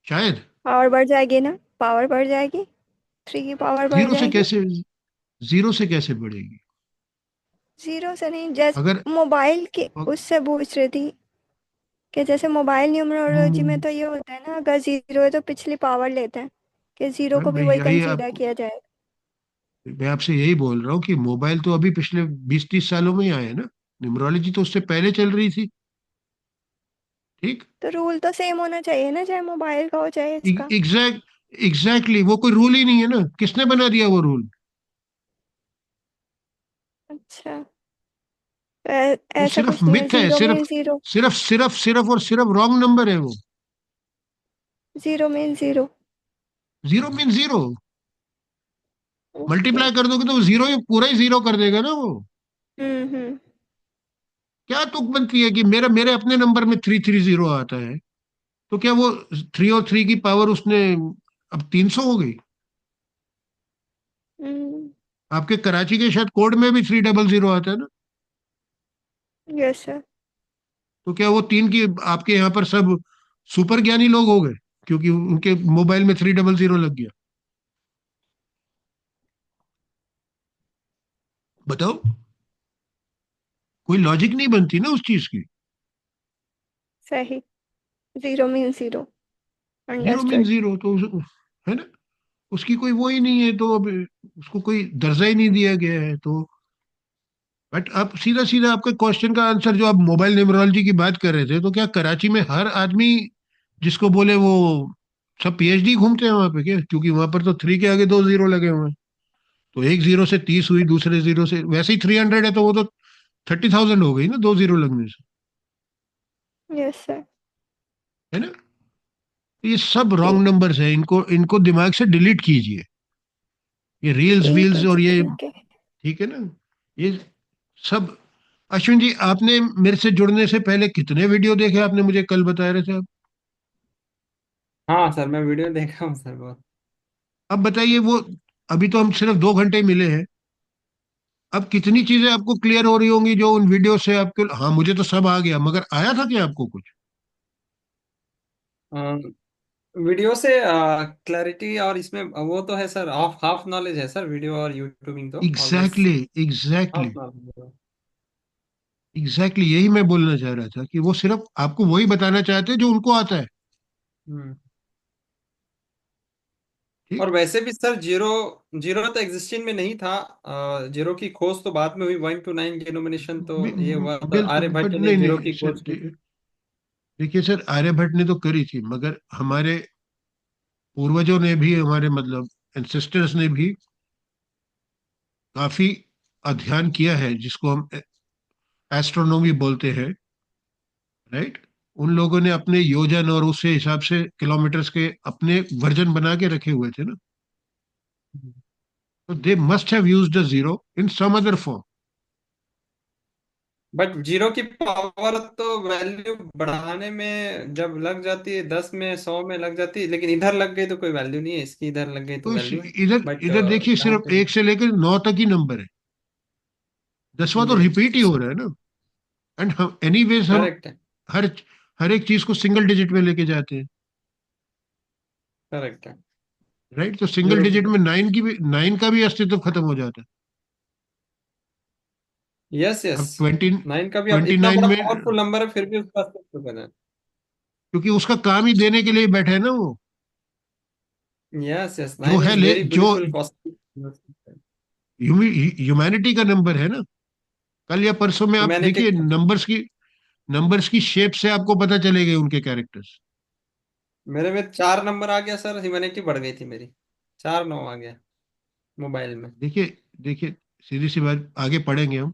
शायद। पावर बढ़ जाएगी ना, पावर बढ़ जाएगी, थ्री की पावर बढ़ जीरो से जाएगी। कैसे जीरो से कैसे बढ़ेगी? जीरो से नहीं, जैसे अगर मोबाइल के उससे पूछ रही थी कि जैसे मोबाइल न्यूमरोलॉजी में तो ये होता है ना, अगर जीरो है तो पिछली पावर लेते हैं, कि जीरो को भी मैं वही यही कंसीडर आपको किया जाए। मैं आपसे यही बोल रहा हूँ कि मोबाइल तो अभी पिछले 20-30 सालों में ही आया है ना। न्यूमरोलॉजी तो उससे पहले चल रही थी। ठीक। तो रूल तो सेम होना चाहिए ना, चाहे मोबाइल का हो चाहे इसका। एग्जैक्टली, वो कोई रूल ही नहीं है ना। किसने बना दिया वो रूल? अच्छा। वो ऐसा सिर्फ कुछ नहीं है, मिथ है, जीरो सिर्फ मीन जीरो। सिर्फ सिर्फ सिर्फ और सिर्फ रॉन्ग नंबर है वो। Zero mean zero. Zero mean zero. Okay. Multiply कर दोगे तो वो जीरो ही, पूरा ही जीरो कर देगा ना वो। हम्म। क्या तुक बनती है कि मेरे मेरे अपने नंबर में 330 आता है, तो क्या वो 3 और 3 की पावर उसने अब 300 हो गई? हम्म। आपके कराची के शायद कोड में भी 300 आता है ना। Yes sir. तो क्या वो 3 की आपके यहाँ पर सब सुपर ज्ञानी लोग हो गए क्योंकि उनके मोबाइल में 300 लग गया? बताओ। कोई लॉजिक नहीं बनती ना उस चीज की। सही। Zero mean zero. Zero mean understood. Zero, तो है ना, उसकी कोई वो ही नहीं है, तो अब उसको कोई दर्जा ही नहीं दिया गया है। तो बट आप सीधा सीधा आपके क्वेश्चन का आंसर, जो आप मोबाइल न्यूमरोलॉजी की बात कर रहे थे, तो क्या कराची में हर आदमी जिसको बोले वो सब पीएचडी घूमते हैं वहां पे क्या? क्योंकि वहां पर तो 3 के आगे 2 जीरो लगे हुए हैं। तो एक जीरो से 30 हुई, दूसरे जीरो से वैसे ही 300 है, तो वो तो 30,000 हो गई ना, 2 जीरो लगने से, यस सर। है ना? ये सब रॉन्ग ठीक। नंबर्स है, इनको इनको दिमाग से डिलीट कीजिए, ये रील्स ठीक वील्स है और जी, ये, ठीक है। ठीक है ना, ये सब। अश्विन जी, आपने मेरे से जुड़ने से पहले कितने वीडियो देखे, आपने मुझे कल बता रहे थे आप? हाँ सर, मैं वीडियो देखा हूँ सर बहुत। अब बताइए वो, अभी तो हम सिर्फ 2 घंटे मिले हैं, अब कितनी चीजें आपको क्लियर हो रही होंगी जो उन वीडियो से आपके। हाँ, मुझे तो सब आ गया, मगर आया था क्या आपको कुछ? वीडियो से क्लैरिटी और इसमें वो तो है सर, हाफ हाफ नॉलेज है सर, वीडियो और यूट्यूबिंग तो always exactly, exactly, half knowledge. Exactly, यही मैं बोलना चाह रहा था कि वो सिर्फ आपको वही बताना चाहते हैं जो उनको आता है। हम्म। और ठीक। वैसे भी सर जीरो, जीरो तो एग्जिस्टिंग में नहीं था। जीरो की खोज तो बाद में हुई, 1 to 9 डिनोमिनेशन तो ये हुआ था, बिल्कुल, आर्यभट्ट बट ने नहीं जीरो नहीं की खोज की थी। देखिए सर, आर्यभट्ट ने तो करी थी, मगर हमारे पूर्वजों ने भी, हमारे मतलब एंसेस्टर्स ने भी काफी अध्ययन किया है, जिसको हम एस्ट्रोनॉमी बोलते हैं, राइट? उन लोगों ने अपने योजन और उससे हिसाब से किलोमीटर्स के अपने वर्जन बना के रखे हुए थे ना। तो they must have used the zero in some other form. But zero की पावर तो वैल्यू बढ़ाने में जब लग जाती है, 10 में 100 में लग जाती है, लेकिन इधर लग गई तो कोई वैल्यू नहीं है इसकी, इधर लग गई तो तो वैल्यू है। इधर बट इधर देखिए, जहाँ सिर्फ पे। 1 से लेकर 9 तक ही नंबर है, 10वां तो जी। रिपीट ही हो रहा है ना। एंड हम एनीवेज हम करेक्ट है। हर हर एक चीज को सिंगल डिजिट में लेके जाते हैं, करेक्ट है। राइट? तो सिंगल जीरो की डिजिट में पावर। 9 का भी अस्तित्व खत्म हो जाता है। Yes yes. अब ट्वेंटी 9 का भी, अब ट्वेंटी इतना नाइन बड़ा में, पावरफुल नंबर है फिर भी उसका अस्तित्व बना क्योंकि उसका काम ही देने के लिए बैठा है ना वो, है। यस यस, जो 9 है इज वेरी जो ब्यूटीफुल कॉस्टली। ह्यूमैनिटी का नंबर है ना। कल या परसों में आप ह्यूमैनिटी। देखिए, नंबर्स की शेप से आपको पता चलेगा उनके कैरेक्टर्स। मेरे में 4 नंबर आ गया सर, ह्यूमैनिटी बढ़ गई थी मेरी, 4 9 आ गया मोबाइल में। देखिए, देखिए, सीधी सी बात, आगे पढ़ेंगे हम।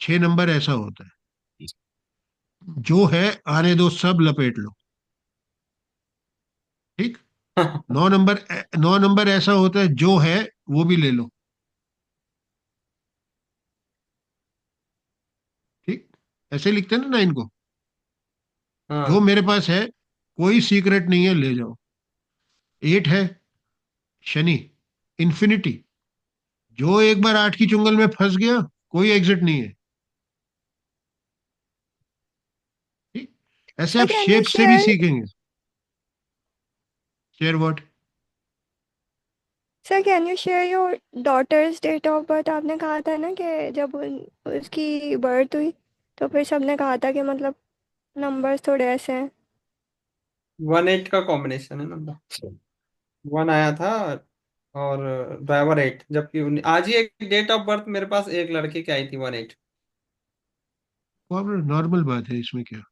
6 नंबर ऐसा होता है, जो है आने दो सब लपेट लो, ठीक। 9 नंबर, 9 नंबर ऐसा होता है, जो है वो भी ले लो, ठीक। ऐसे लिखते हैं ना 9 को। जो हाँ। मेरे पास है, कोई सीक्रेट नहीं है, ले जाओ। 8 है शनि, इन्फिनिटी, जो एक बार 8 की चुंगल में फंस गया, कोई एग्जिट नहीं है, ठीक। ऐसे सर आप कैन यू शेप से भी शेयर, सीखेंगे। Share what? Sir can you share your daughter's date of birth? आपने कहा था ना कि जब उसकी बर्थ हुई तो फिर सबने कहा था कि मतलब नंबर्स थोड़े ऐसे हैं। 1 8 का कॉम्बिनेशन है नंबर, 1 आया था। और ड्राइवर 8, जबकि आज ही एक डेट ऑफ बर्थ मेरे पास एक लड़की की आई थी, 1 8। नॉर्मल बात है, इसमें क्या?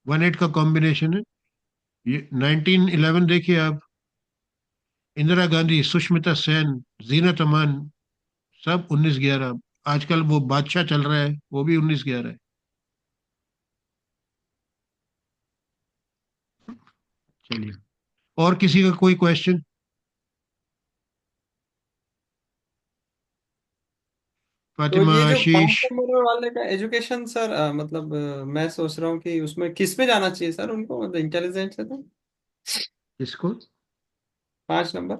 1 8 का कॉम्बिनेशन है। ये 1911 देखिए आप, इंदिरा गांधी, सुष्मिता सेन, जीनत अमान, सब 1911। आजकल वो बादशाह चल रहा है, वो भी 1911 है। चलिए, और किसी का कोई क्वेश्चन? तो फातिमा, ये जो पांच आशीष। नंबर वाले का एजुकेशन सर, मतलब मैं सोच रहा हूँ कि उसमें किस में जाना चाहिए सर उनको, मतलब इंटेलिजेंस है तो। किसको? 5 नंबर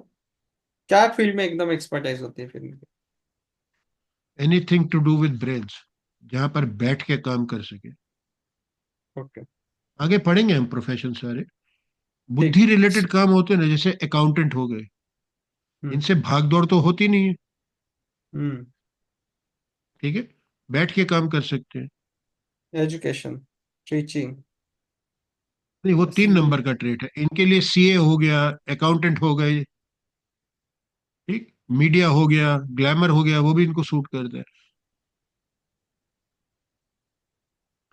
क्या फील्ड में एकदम एक्सपर्टाइज होती है फिर? Anything to do with brains, जहां पर बैठ के काम कर सके। ओके। आगे पढ़ेंगे हम प्रोफेशन सारे। ठीक। बुद्धि रिलेटेड काम होते हैं ना, जैसे अकाउंटेंट हो गए, हम्म। इनसे भाग दौड़ तो होती नहीं है, हम्म। ठीक है, बैठ के काम कर सकते हैं। Education, teaching. नहीं, वो 3 नंबर का CA ट्रेट है। इनके लिए सीए हो गया, अकाउंटेंट हो गए, ठीक, मीडिया हो गया, ग्लैमर हो गया, वो भी इनको सूट करता है।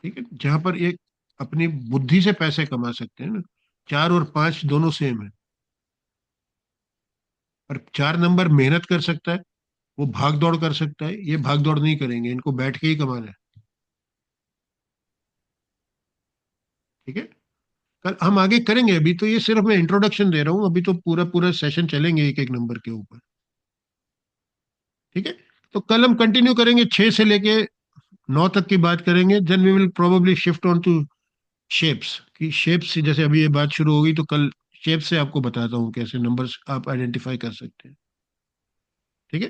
ठीक है, जहां पर ये अपनी बुद्धि से पैसे कमा सकते हैं ना। 4 और 5 दोनों सेम है। पर 4 नंबर मेहनत कर सकता है, वो भाग दौड़ कर सकता है, ये भाग दौड़ नहीं करेंगे, इनको बैठ के ही कमाना है। ठीक है, कल हम आगे करेंगे, अभी तो ये सिर्फ मैं इंट्रोडक्शन दे रहा हूँ, अभी तो पूरा पूरा सेशन चलेंगे एक एक नंबर के ऊपर। ठीक है, तो कल हम कंटिन्यू करेंगे 6 से लेके 9 तक की बात करेंगे। Then we will probably shift on to shapes, की शेप्स जैसे अभी ये बात शुरू होगी तो कल शेप से आपको बताता हूँ कैसे नंबर्स आप आइडेंटिफाई कर सकते हैं। ठीक है,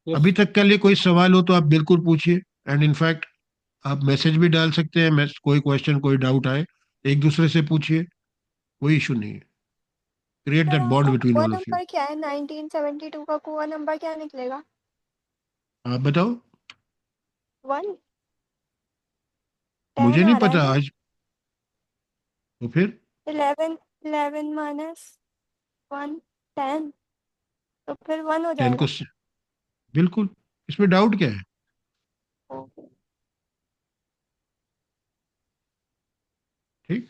अभी यस। तक के लिए कोई सवाल हो तो आप बिल्कुल पूछिए। एंड इनफैक्ट आप मैसेज भी डाल सकते हैं, कोई क्वेश्चन कोई डाउट आए एक दूसरे से पूछिए, कोई इशू नहीं है। क्रिएट सर दैट बॉन्ड आपका बिटवीन कुआ ऑल ऑफ यू। नंबर क्या है? 1972 का कुआ नंबर क्या निकलेगा? आप बताओ। 1, मुझे 10 नहीं आ रहा है पता ना? आज। तो फिर 11, 11 माइनस 1, 10, तो फिर 1 हो 10 को जाएगा। बिल्कुल, इसमें डाउट क्या है। ओके। ठीक,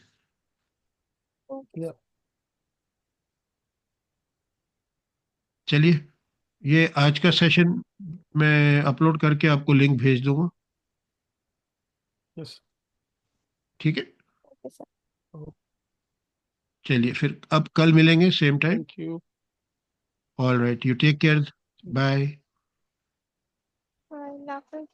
ओके। या चलिए, ये आज का सेशन मैं अपलोड करके आपको लिंक भेज दूंगा। यस। ठीक है, ओके सर। चलिए फिर अब कल मिलेंगे same time. Thank you. All right, you take care, bye. अल्लाह हाफ़िज़।